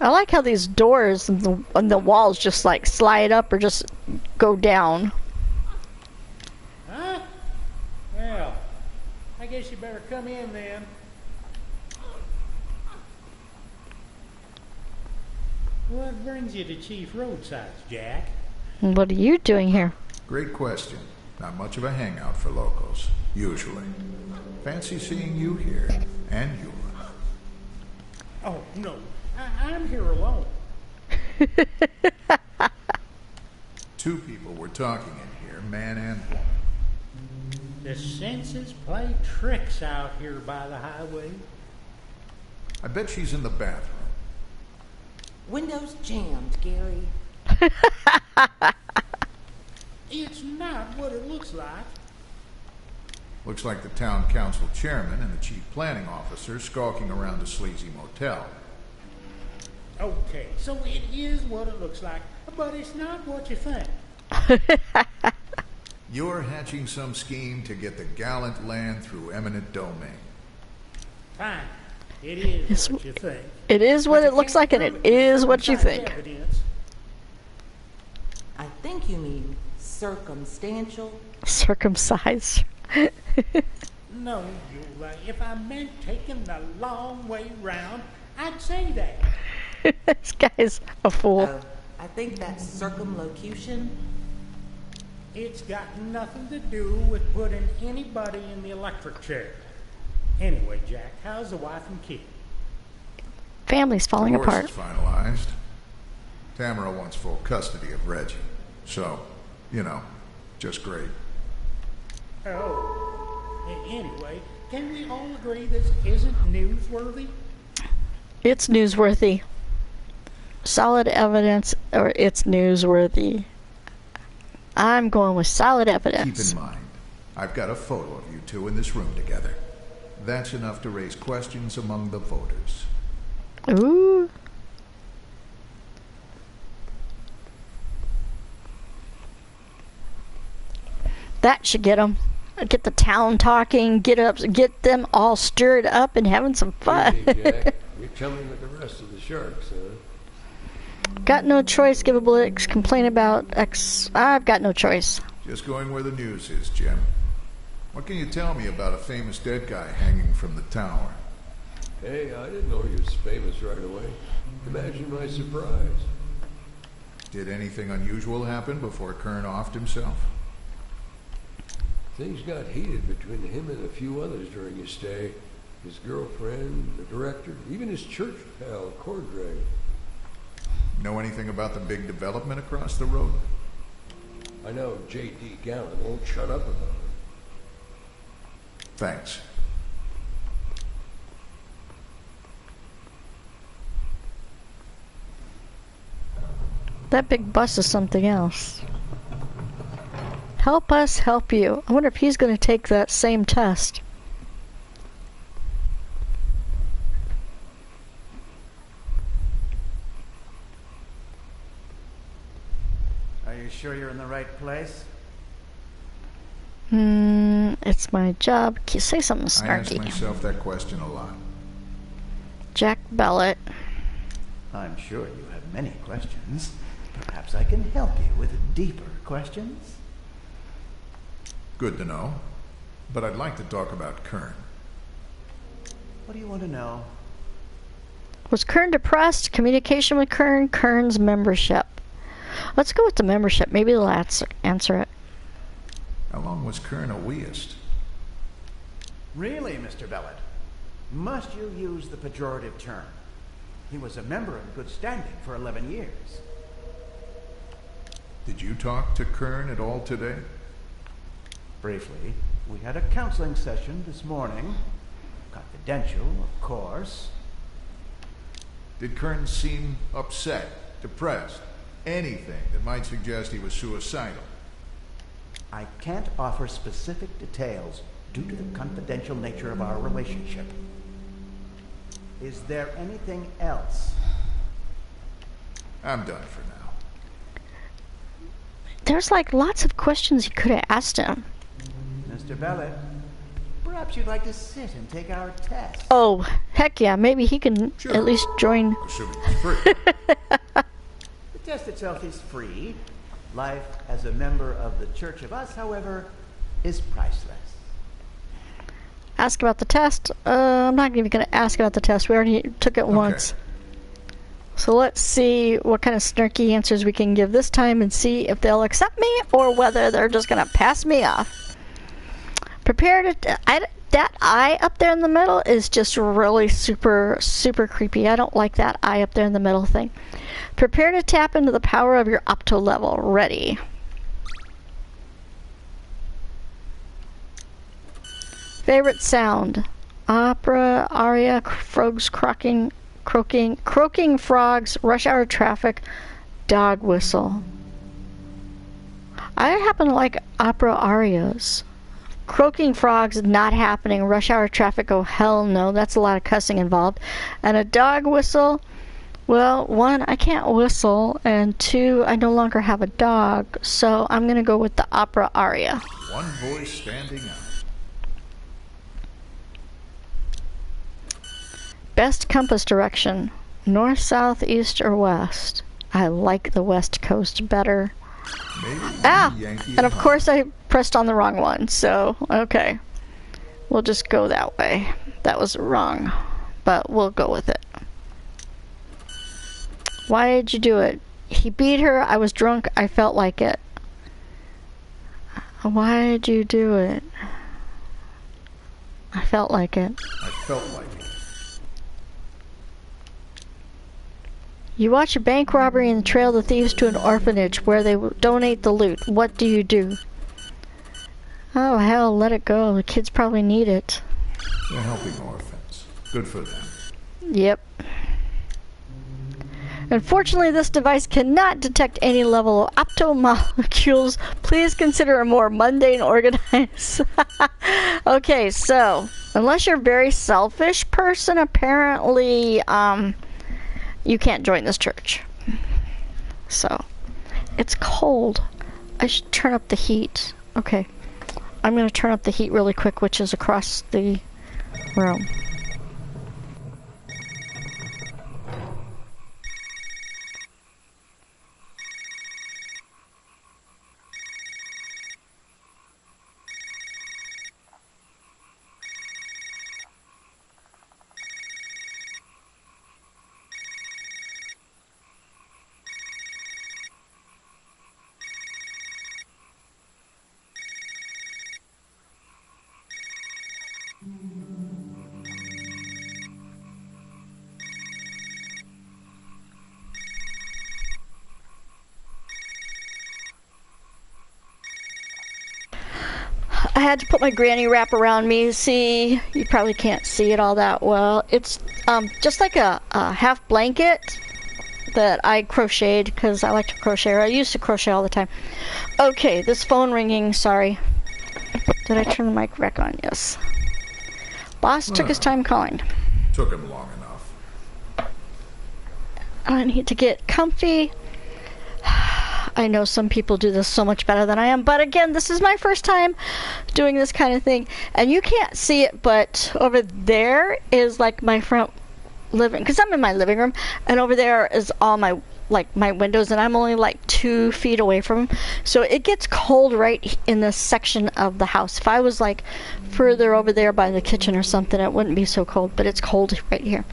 A: I like how these doors on the walls just like slide up or just go down.
R: Huh? Well, I guess you better come in then. What brings you to Chief Roadsides, Jack?
A: What are you doing here?
N: Great question. Not much of a hangout for locals, usually. Fancy seeing you here, and you.
R: Oh, no. I'm here alone.
N: Two people were talking in here, man and woman.
R: The senses play tricks out here by the highway.
N: I bet she's in the bathroom.
S: Windows jammed, Gary.
R: It's not what it looks like.
N: Looks like the town council chairman and the chief planning officer skulking around a sleazy motel.
R: Okay, so it is what it looks like, but it's not what you think.
N: You're hatching some scheme to get the Gallant land through eminent domain.
R: Fine. It is
A: It's-
R: what you think.
A: It is what it looks like, and it is what you think.
R: Evidence.
S: I think you mean circumstantial.
A: Circumcised.
R: No, Beulah, if I meant taking the long way round, I'd say that.
A: This guy's a fool.
S: I think that's circumlocution.
R: It's got nothing to do with putting anybody in the electric chair. Anyway, Jack, how's the wife and kid?
A: Family's falling
N: Divorce
A: apart.
N: is finalized. Tamara wants full custody of Reggie. So, you know, just great.
R: Oh. Anyway, can we all agree this isn't newsworthy?
A: It's newsworthy. Solid evidence, or it's newsworthy. I'm going with solid evidence.
N: Keep in mind, I've got a photo of you two in this room together. That's enough to raise questions among the voters.
A: Ooh. That should get them. Get the town talking. Get them all stirred up and having some fun.
K: Hey, Jack, you're coming with the rest of the sharks, huh?
A: Got no choice. Give a blitz. Complain about X. I've got no choice.
N: Just going where the news is, Jim. What can you tell me about a famous dead guy hanging from the tower?
K: Hey, I didn't know he was famous right away. Imagine my surprise.
N: Did anything unusual happen before Kern offed himself?
K: Things got heated between him and a few others during his stay. His girlfriend, the director, even his church pal, Cordray.
N: Know anything about the big development across the road?
K: I know J.D. Gallen won't shut up about it.
N: Thanks.
A: That big bus is something else. Help us help you. I wonder if he's going to take that same test.
H: Are you sure you're in the right place?
A: It's my job. Say something
N: I ask
A: snarky.
N: myself that question a lot.
A: Jack Bellet.
H: I'm sure you have many questions. Perhaps I can help you with deeper questions.
N: Good to know. But I'd like to talk about Kern.
H: What do you want to know?
A: Was Kern depressed? Communication with Kern? Kern's membership. Let's go with the membership. Maybe they'll answer it.
N: How long was Kern a weist?
H: Really, Mr. Bellet? Must you use the pejorative term? He was a member in good standing for 11 years.
N: Did you talk to Kern at all today?
H: Briefly, we had a counseling session this morning. Confidential, of course.
N: Did Kern seem upset, depressed, anything that might suggest he was suicidal?
H: I can't offer specific details due to the confidential nature of our relationship. Is there anything else?
N: I'm done for now.
A: There's like lots of questions you could have asked him.
H: Mr. Bellet, perhaps you'd like to sit and take our test.
A: Oh, heck yeah. Maybe he can at least join.
N: Assuming it's free.
H: The test itself is free. Life as a member of the Church of Us, however, is priceless.
A: Ask about the test. I'm not even going to ask about the test. We already took it once. So let's see what kind of snarky answers we can give this time and see if they'll accept me or whether they're just going to pass me off. Prepare to... that eye up there in the middle is just really super, super creepy. I don't like that eye up there in the middle thing. Prepare to tap into the power of your opto level. Ready. Favorite sound. Opera, aria, frogs croaking, croaking frogs, rush hour traffic, dog whistle. I happen to like opera arias. Croaking frogs, not happening. Rush hour traffic, oh hell no. That's a lot of cussing involved. And a dog whistle, well, one, I can't whistle, and two, I no longer have a dog, so I'm going to go with the opera aria.
N: One voice standing out.
A: Best compass direction. North, south, east, or west? I like the west coast better. And of course I pressed on the wrong one, so okay. We'll just go that way. That was wrong, but we'll go with it. Why did you do it? He beat her. I was drunk. I felt like it. Why did you do it? I felt like it.
N: I felt like it.
A: You watch a bank robbery and trail the thieves to an orphanage where they donate the loot. What do you do? Oh, hell, let it go. The kids probably need it.
N: They're helping orphans. Good for them.
A: Yep. Unfortunately, this device cannot detect any level of optomolecules. Please consider a more mundane organize. Okay, so, unless you're a very selfish person, apparently, you can't join this church. So, it's cold. I should turn up the heat. Okay. I'm going to turn up the heat really quick, which is across the room. I had to put my granny wrap around me. See, you probably can't see it all that well. It's just like a half blanket that I crocheted because I like to crochet. Or I used to crochet all the time. Okay, this phone ringing. Sorry. Did I turn the mic back on? Yes. Boss took his time calling.
N: Took him long enough.
A: I need to get comfy. I know some people do this so much better than I am, but again, this is my first time doing this kind of thing, and you can't see it, but over there is like my front living, because I'm in my living room, and over there is all my my windows, and I'm only like 2 feet away from them, so it gets cold right in this section of the house. If I was like further over there by the kitchen or something, it wouldn't be so cold, but it's cold right here.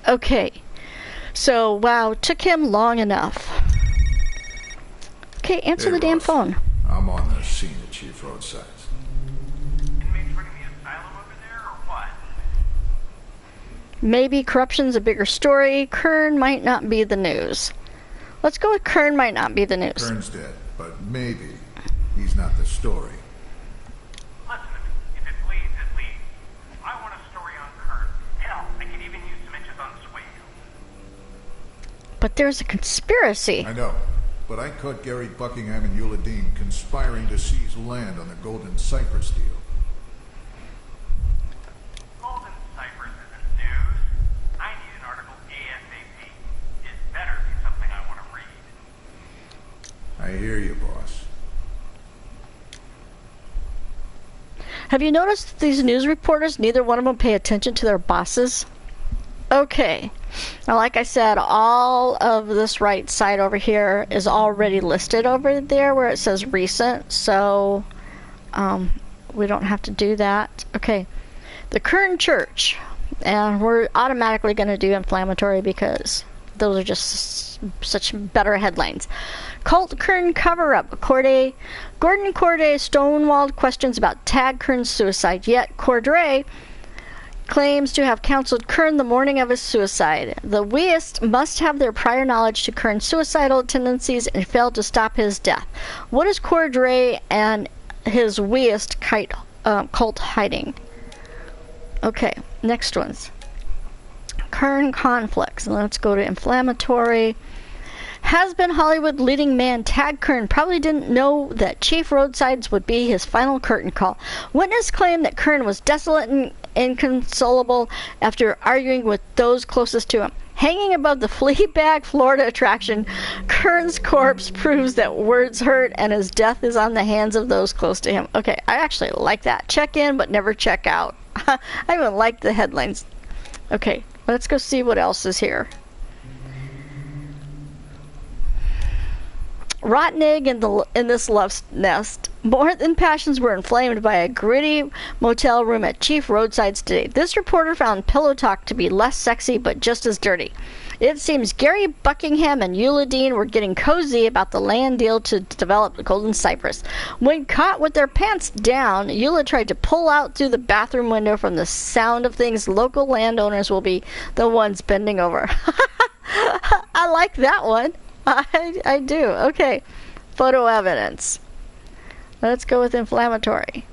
A: Okay, so wow, took him long enough. Okay, answer the damn phone.
N: I'm on the scene at Chief Roadsides.
A: Maybe corruption's a bigger story. Kern might not be the news. Let's go with Kern might not be the news.
N: Kern's dead, but maybe he's not the story.
F: Listen to me. If it bleeds, it leads. I want a story on Kern. Hell, I could even use some inches on Sway.
A: But there's a conspiracy.
N: I know. But I caught Gary Buckingham and Euladine conspiring to seize land on the Golden Cypress deal.
F: Golden Cypress isn't news. I need an article ASAP. It better be something I want to read.
N: I hear you, boss.
A: Have you noticed these news reporters, neither one of them pay attention to their bosses? Okay. Now, like I said, all of this right side over here is already listed over there where it says recent, so we don't have to do that. Okay. The Kern Church. And we're automatically going to do inflammatory because those are just such better headlines. Cult Kern cover-up. Gordon Corday stonewalled questions about Tad Kern's suicide, yet Cordray claims to have counseled Kern the morning of his suicide. The Weist must have their prior knowledge to Kern's suicidal tendencies and failed to stop his death. What is Cordray and his Weist cult hiding? Okay, next ones. Kern conflicts. Let's go to inflammatory. Has been Hollywood leading man Tad Kern probably didn't know that Chief Roadsides would be his final curtain call. Witness claimed that Kern was desolate and inconsolable after arguing with those closest to him. Hanging above the Fleabag, Florida attraction, Kern's corpse proves that words hurt and his death is on the hands of those close to him. Okay, I actually like that. Check in, but never check out. I even like the headlines. Okay, Let's go see what else is here. Rotten egg in this love nest. More than passions were inflamed by a gritty motel room at Chief Roadsides today. This reporter found pillow talk to be less sexy but just as dirty. It seems Gary Buckingham and Eula Dean were getting cozy about the land deal to develop the Golden Cypress. When caught with their pants down, Eula tried to pull out through the bathroom window. From the sound of things, local landowners will be the ones bending over. I like that one. I do. Okay. Photo evidence. Let's go with inflammatory.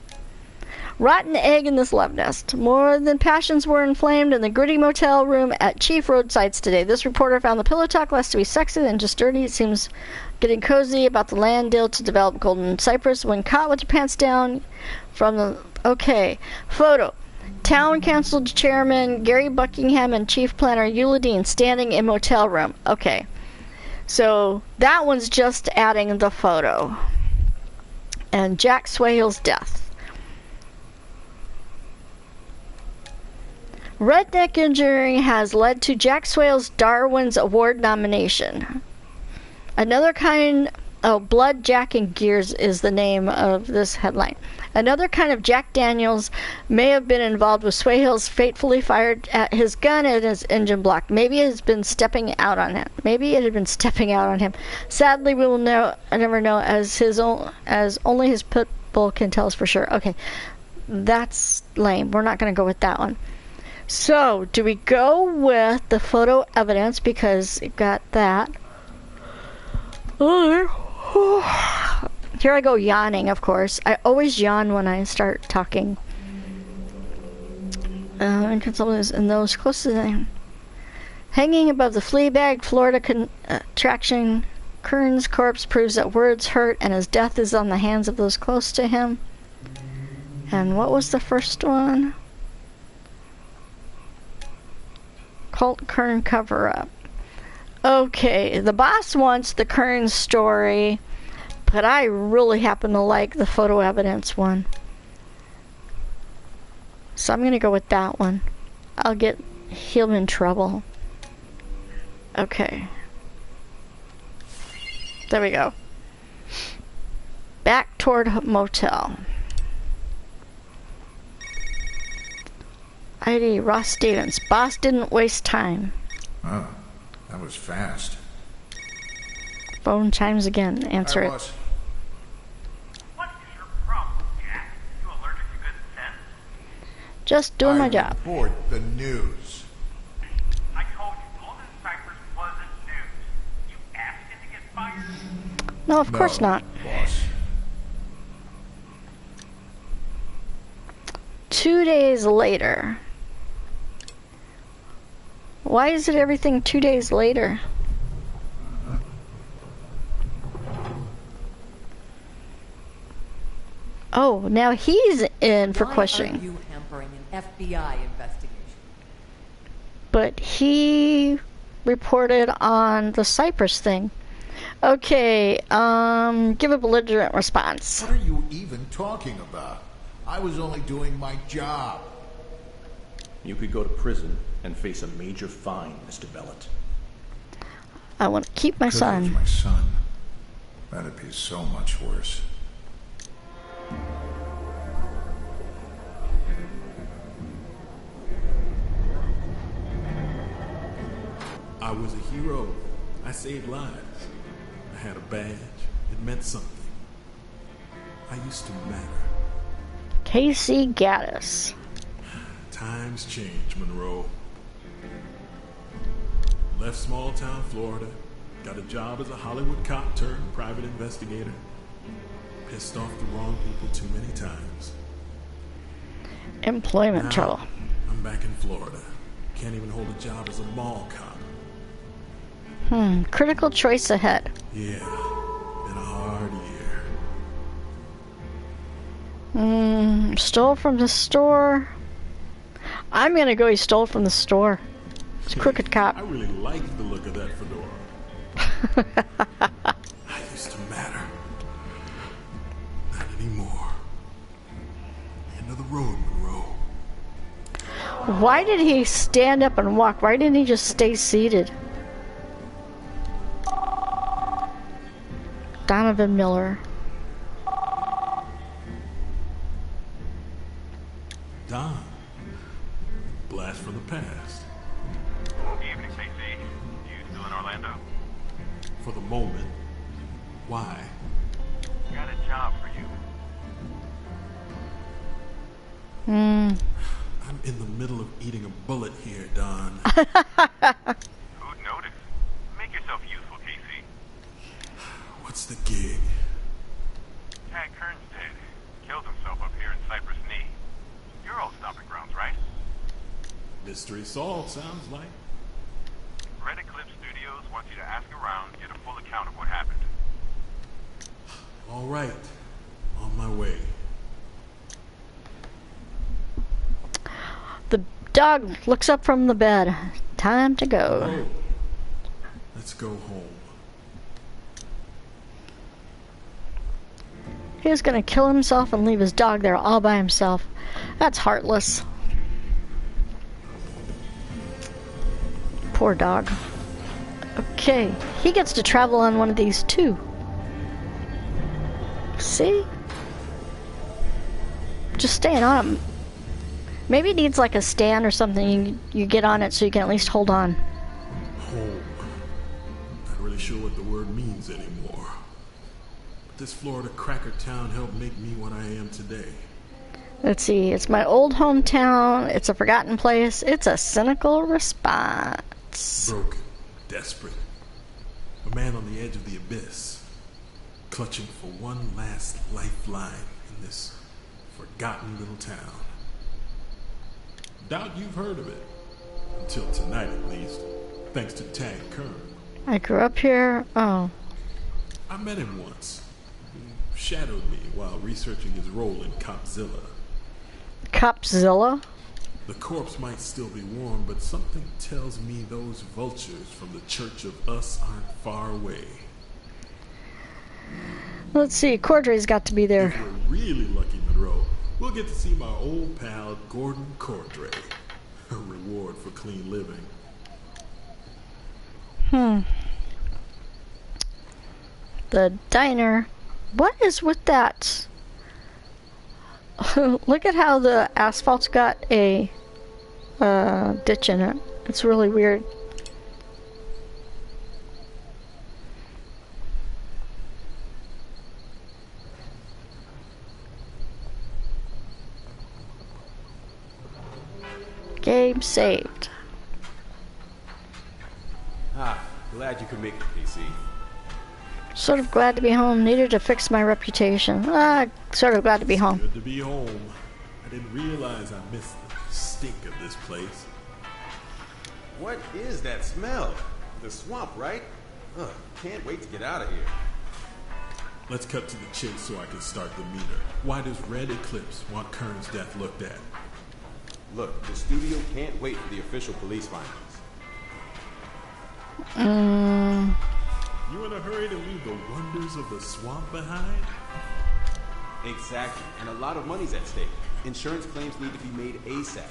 A: Rotten egg in this love nest. More than passions were inflamed in the gritty motel room at Chief Roadsides today. This reporter found the pillow talk less to be sexy than just dirty. It seems getting cozy about the land deal to develop Golden Cypress. When caught with your pants down from the... Okay. Photo. Town Council Chairman Gary Buckingham and Chief Planner Eula Dean standing in motel room. Okay. So that one's just adding the photo. And Jack Swahill's death. Redneck engineering has led to Jack Swahill's Darwin's Award nomination. Another kind... Oh, Blood, Jack, and Gears is the name of this headline. Another kind of Jack Daniels may have been involved with Swahill's fatefully fired at his gun and his engine block. Maybe it has been stepping out on him. Maybe it had been stepping out on him. Sadly, we will never know, as only his pit bull can tell us for sure. Okay, that's lame. We're not going to go with that one. So, do we go with the photo evidence because it got that? Here I go yawning, of course. I always yawn when I start talking. And those close to them. Hanging above the Fleabag, Florida attraction, Kern's corpse proves that words hurt and his death is on the hands of those close to him. And what was the first one? Cult Kern cover-up. Okay, the boss wants the Kern story, but I really happen to like the photo evidence one. So I'm going to go with that one. I'll get him in trouble. Okay. There we go. Back toward motel. ID Ross Stevens. Boss didn't waste time.
N: Oh, that was fast.
A: Phone chimes again. Answer it.
F: What is your problem, Jack? You allergic to good sense?
A: Just doing my job.
N: Report the news.
F: I told you Golden Cypress wasn't news. You asked him to get fired?
A: No, of course not.
N: Boss.
A: 2 days later. Why is it everything 2 days later? Oh, now he's in for questioning.
T: Why are you hampering an FBI investigation?
A: But he reported on the Cypress thing. Okay, give a belligerent response.
N: What are you even talking about? I was only doing my job.
E: You could go to prison and face a major fine, Mr. Bellet.
A: I want to keep my son.
N: My son. That'd be so much worse.
I: I was a hero. I saved lives. I had a badge. It meant something. I used to matter.
A: Casey Gaddis.
I: Times change, Monroe. Left small town Florida. Got a job as a Hollywood cop turned private investigator. Pissed off the wrong people too many times.
A: Employment
I: Now,
A: trouble.
I: I'm back in Florida. Can't even hold a job as a mall cop.
A: Critical choice ahead.
I: Yeah, been a hard year.
A: Stole from the store. I'm gonna go he stole from the store. It's crooked cop.
I: I really like the look of that fedora. I used to matter. Not anymore. End of the road, Monroe.
A: Why did he stand up and walk? Why didn't he just stay seated? Donovan Miller.
I: Don. Blast from the past.
F: Evening, PC. You still in Orlando?
I: For the moment. Why?
F: Got a job for you.
A: Hmm.
I: I'm in the middle of eating a bullet here, Don.
F: Who'd notice? Make yourself useful, KC.
I: What's the gig?
F: Tag Kern's dead. Killed himself up here in Cypress Knee. Your old stomping grounds, right?
I: Mystery solved, sounds like.
F: Red Eclipse Studios wants you to ask around, get a full account of what happened.
I: All right. On my way.
A: The dog looks up from the bed. Time to go.
I: Oh. Let's go home.
A: He was gonna kill himself and leave his dog there all by himself. That's heartless. Poor dog. Okay, he gets to travel on one of these too. See? Just staying on him. Maybe it needs like a stand or something. You get on it so you can at least hold on.
I: Home. Not really sure what the word means anymore. But this Florida cracker town helped make me what I am today.
A: Let's see. It's my old hometown. It's a forgotten place. It's a cynical response.
I: Broken. Desperate. A man on the edge of the abyss. Clutching for one last lifeline in this forgotten little town. Doubt you've heard of it. Until tonight, at least. Thanks to Tag Kern.
A: I grew up here. Oh.
I: I met him once. He shadowed me while researching his role in Copzilla.
A: Copzilla?
I: The corpse might still be warm, but something tells me those vultures from the Church of Us aren't far away.
A: Let's see. Cordray's got to be there.
I: If we're really lucky, Monroe, we'll get to see my old pal Gordon Cordray. A reward for clean living.
A: The diner. What is with that? Look at how the asphalt's got a ditch in it. It's really weird. Game saved.
L: Ah, glad you could make it, PC.
A: Sort of glad to be home. Needed to fix my reputation. Sort of glad to be home.
I: Good to be home. I didn't realize I missed the stink of this place.
L: What is that smell? The swamp, right? Ugh, can't wait to get out of here.
I: Let's cut to the chase so I can start the meter. Why does Red Eclipse want Kern's death looked at?
L: Look, the studio can't wait for the official police findings.
I: You in a hurry to leave the wonders of the swamp behind?
L: Exactly, and a lot of money's at stake. Insurance claims need to be made ASAP.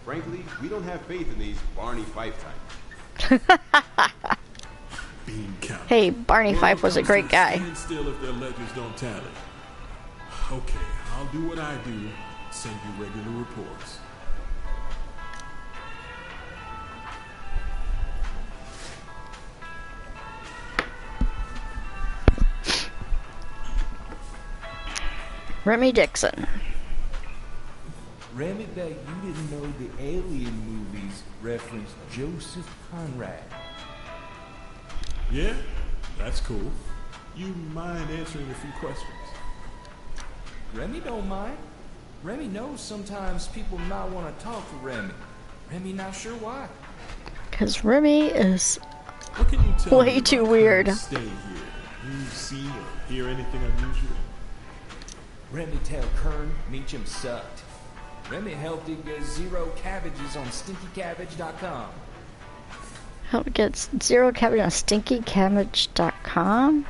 L: Frankly, we don't have faith in these Barney Fife types.
I: Bean count.
A: Hey, Barney Fife was a great guy.
I: Stand still if their ledgers don't tally. Okay, I'll do what I do. Send you regular reports.
A: Remy Dixon.
J: Remy, bet you didn't know the Alien movies referenced Joseph Conrad.
I: Yeah, that's cool. You mind answering a few questions?
J: Remy don't mind. Remy knows sometimes people not want to talk to Remy. Remy not sure why.
A: Because Remy is
I: What can you tell
A: way
I: me
A: too
I: about
A: weird.
I: Kern's stay here? You see or hear anything unusual?
J: Remy tell Kern Meacham sucked. Remy helped him get 0 cabbages on stinkycabbage.com.
A: Help get 0 cabbage on stinkycabbage.com.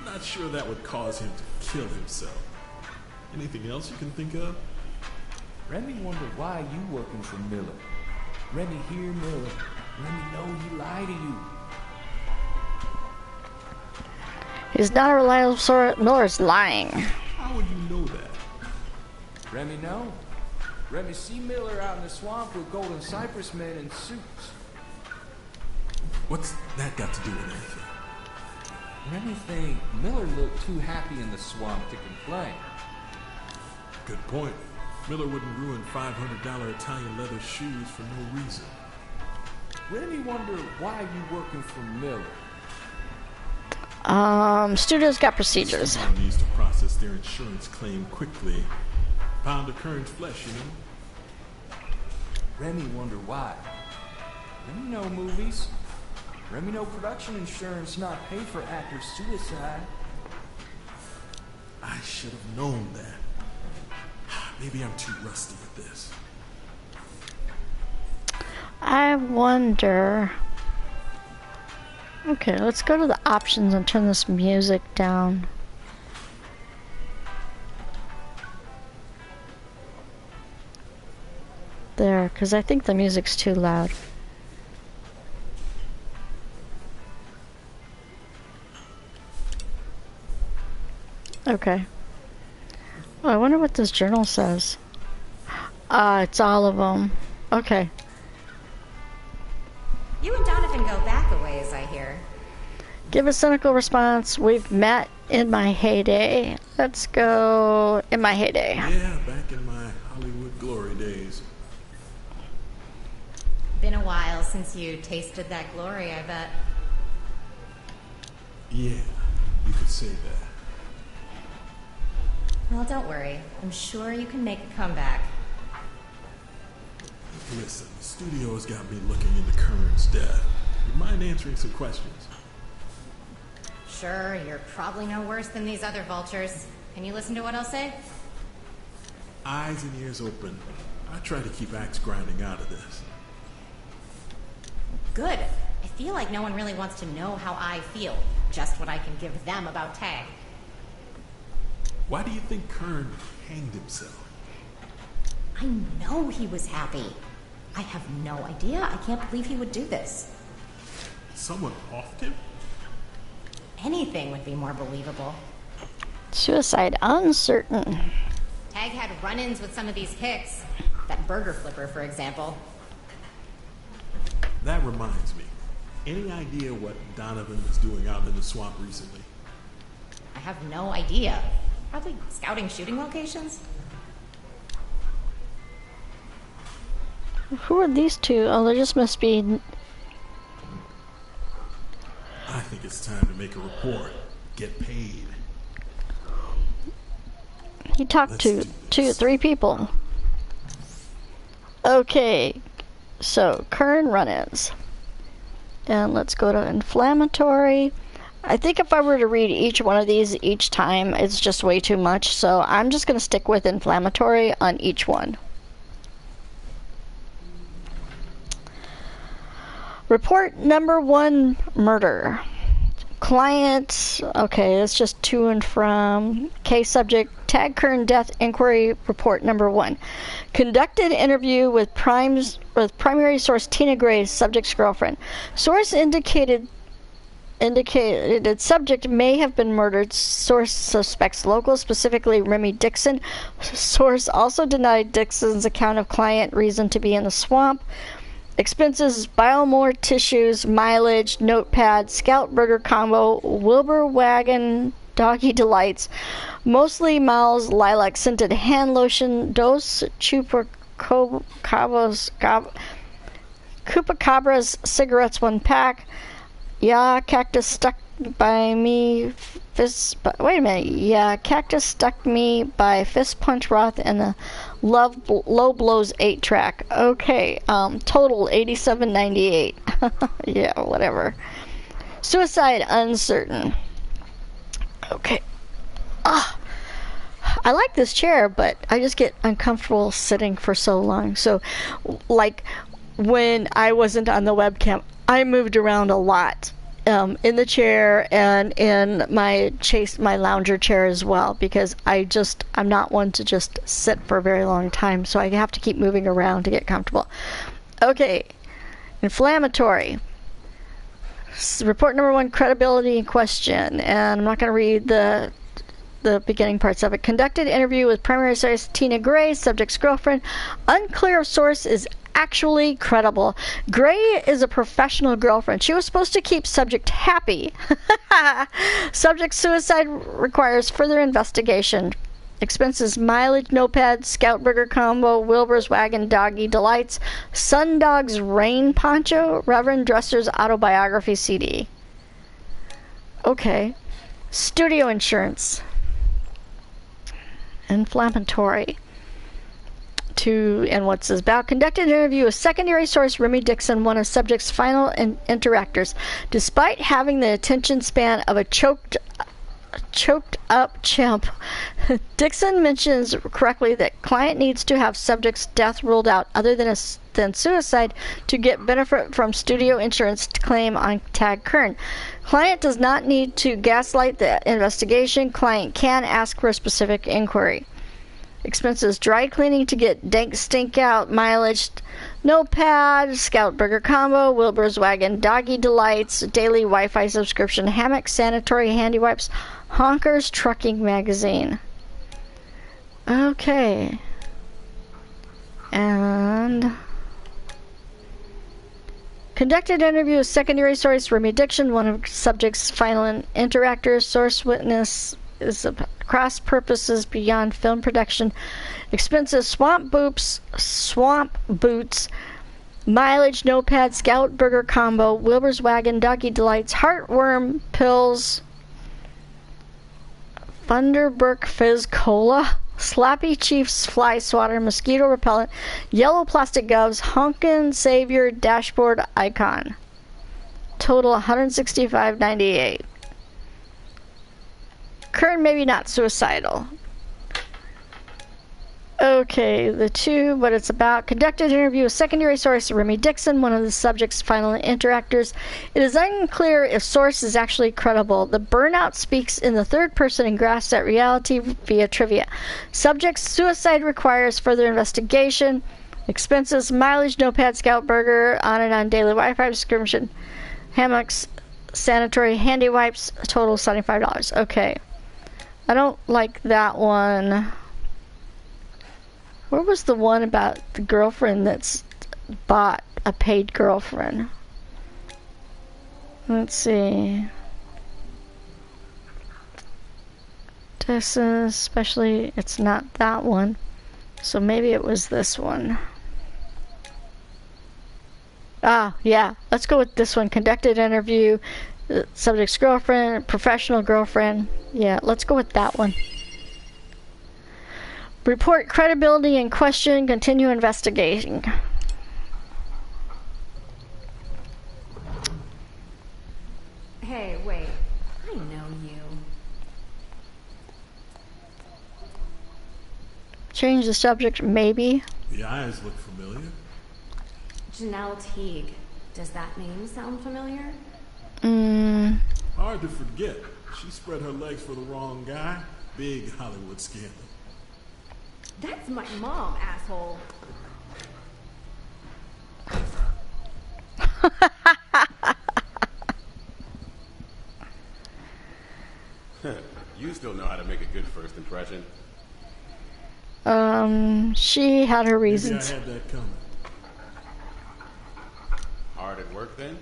I: Not sure that would cause him to kill himself. Anything else you can think of?
J: Remy wonder why you working for Miller. Remy hear Miller. Remy know he lie to you.
A: He's not a reliable source. Miller's lying.
I: How would you know that?
J: Remy know. Remy see Miller out in the swamp with Golden Cypress men in suits.
I: What's that got to do with anything?
J: Remy think Miller looked too happy in the swamp to complain.
I: Good point. Miller wouldn't ruin $500 Italian leather shoes for no reason.
J: Remy wonder why you working for Miller.
A: Studios got procedures.
I: Someone needs to process their insurance claim quickly. Pound of current flesh, you know?
J: Remy wonder why. Remy know movies. Remy know production insurance not pay for actors' suicide.
I: I should have known that. Maybe I'm too rusty with this.
A: I wonder... Okay, let's go to the options and turn this music down. There, because I think the music's too loud. Okay. Oh, I wonder what this journal says. It's all of them. Okay.
M: You and Donovan go back a ways, I hear.
A: Give a cynical response. We've met in my heyday. Let's go in my heyday.
I: Yeah, back in my Hollywood glory days.
M: Been a while since you tasted that glory, I bet.
I: Yeah, you could say that.
M: Well, don't worry. I'm sure you can make a comeback.
I: Listen, the studio's got me looking into Kern's death. You mind answering some questions?
M: Sure, you're probably no worse than these other vultures. Can you listen to what I'll say?
I: Eyes and ears open. I try to keep axe grinding out of this.
M: Good. I feel like no one really wants to know how I feel. Just what I can give them about Tag.
I: Why do you think Kern hanged himself?
M: I know he was happy. I have no idea. I can't believe he would do this.
I: Someone offed him?
M: Anything would be more believable.
A: Suicide uncertain.
M: Tag had run-ins with some of these hicks. That burger flipper, for example.
I: That reminds me. Any idea what Donovan was doing out in the swamp recently?
M: I have no idea. Probably scouting shooting locations.
A: Who are these two? Oh, they just must be...
I: I think it's time to make a report. Get paid.
A: He talked to three people. Okay, so current run-ins. And let's go to inflammatory. I think if I were to read each one of these each time, it's just way too much. So I'm just going to stick with inflammatory on each one. Report number 1, murder. Client, okay, it's just to and from. Case subject, Tag Kern death inquiry report number 1. Conducted interview with primary source Tina Gray, subject's girlfriend. Source indicated subject may have been murdered. Source suspects local, specifically Remy Dixon. Source also denied Dixon's account of client reason to be in the swamp. Expenses, Biomore tissues, mileage, notepad, Scout burger combo, Wilbur wagon, doggy delights, mostly Miles lilac scented hand lotion, dos Chupacabras cigarettes 1 pack, yeah, cactus stuck by me wait a minute, yeah, cactus stuck me by fist punch Roth and the Low Blows 8-track. Okay, total $87.98. Yeah, whatever. Suicide uncertain. Okay. I like this chair, but I just get uncomfortable sitting for so long. So, like, when I wasn't on the webcam, I moved around a lot. in the chair and in my lounger chair as well, because I'm not one to just sit for a very long time, so I have to keep moving around to get comfortable. Okay, inflammatory. Report number 1, credibility in question, and I'm not going to read the beginning parts of it. Conducted interview with primary source Tina Gray, subject's girlfriend. Unclear if source is actually credible. Gray is a professional girlfriend. She was supposed to keep subject happy. Subject suicide requires further investigation. Expenses: mileage, notepad, Scout Burger combo, Wilbur's Wagon Doggy Delights, Sundog's Rain Poncho, Reverend Dresser's autobiography CD. Okay. Studio insurance. Inflammatory. And what's this about? Conducted an interview with secondary source Remy Dixon, one of subject's final interactors. Despite having the attention span of a choked up chimp, Dixon mentions correctly that client needs to have subject's death ruled out other than suicide to get benefit from studio insurance claim on Tag Kern. Client does not need to gaslight the investigation. Client can ask for a specific inquiry. Expenses: dry cleaning to get dank stink out, mileage, notepad, Scout Burger combo, Wilbur's Wagon Doggy Delights, daily Wi-Fi subscription, hammock, sanitary handy wipes, Honkers Trucking magazine. Okay. And conducted interview with secondary source Remy Dixon, one of subject's final interactors. Source witness is cross purposes beyond film production. Expenses: swamp boots, mileage, notepad, Scout Burger combo, Wilbur's Wagon Doggy Delights, heartworm pills, Thunderbird Fizz Cola, Slappy Chief's Fly Swatter, mosquito repellent, yellow plastic gloves, Honkin' Savior dashboard icon. Total $165.98. Kern maybe not suicidal. Okay, the two, what it's about. Conducted interview with secondary source Remy Dixon, one of the subject's final interactors. It is unclear if source is actually credible. The burnout speaks in the third person and grasps at reality via trivia. Subject's suicide requires further investigation. Expenses: mileage, notepad, Scout Burger, on and on daily Wi-Fi subscription, hammocks, sanitary handy wipes, total $75. Okay. I don't like that one. Where was the one about the girlfriend that's bought a paid girlfriend? Let's see. This is especially, it's not that one. So maybe it was this one. Ah, yeah. Let's go with this one. Conducted interview. Subject's girlfriend, professional girlfriend. Yeah, let's go with that one. Report credibility in question. Continue investigating.
D: Hey, wait. I know you.
A: Change the subject, maybe.
I: The eyes look familiar.
D: Janelle Teague. Does that name sound familiar?
I: Hard to forget. She spread her legs for the wrong guy. Big Hollywood scandal.
D: That's my mom, asshole.
L: You still know how to make a good first impression.
A: She had her reasons.
I: Maybe I had that coming.
L: Hard at work then?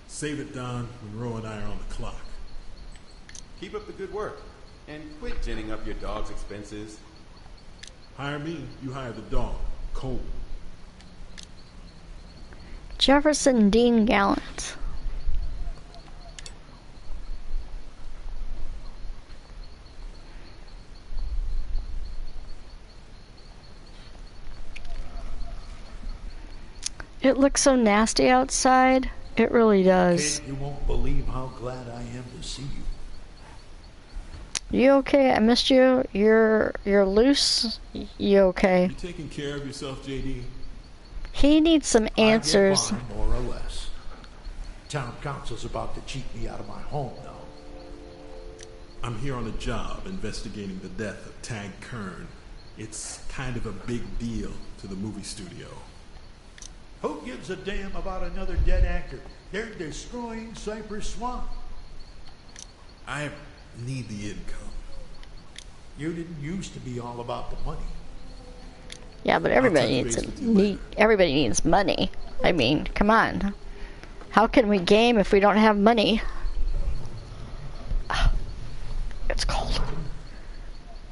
I: Save it, Don, when Ro and I are on the clock.
L: Keep up the good work. And quit ginning up your dog's expenses.
I: Hire me, you hire the dog. Cole.
A: Jefferson Dean Gallant. It looks so nasty outside. It really does.
Q: Kid, you won't believe how glad I am to see you.
A: You okay? I missed you. You're loose. You okay?
I: You taking care of yourself, JD?
A: He needs some answers.
Q: I get by, more or less. Town council's about to cheat me out of my home now.
I: I'm here on a job investigating the death of Tag Kern. It's kind of a big deal to the movie studio.
Q: Who gives a damn about another dead actor? They're destroying Cypress Swamp.
I: I need the income.
Q: You didn't used to be all about the money.
A: Yeah, but everybody everybody needs money. I mean, come on. How can we game if we don't have money? It's cold.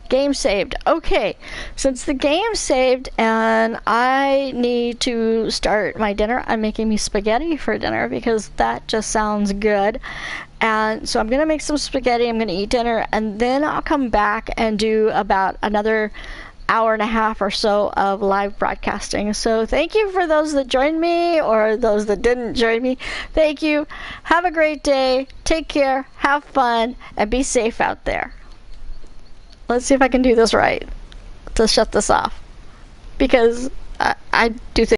A: Game saved. Okay, since the game saved and I need to start my dinner, I'm making me spaghetti for dinner because that just sounds good. And so I'm going to make some spaghetti, I'm going to eat dinner, and then I'll come back and do about another hour and a half or so of live broadcasting. So thank you for those that joined me or those that didn't join me. Thank you. Have a great day. Take care. Have fun. And be safe out there. Let's see if I can do this right to shut this off. Because I do think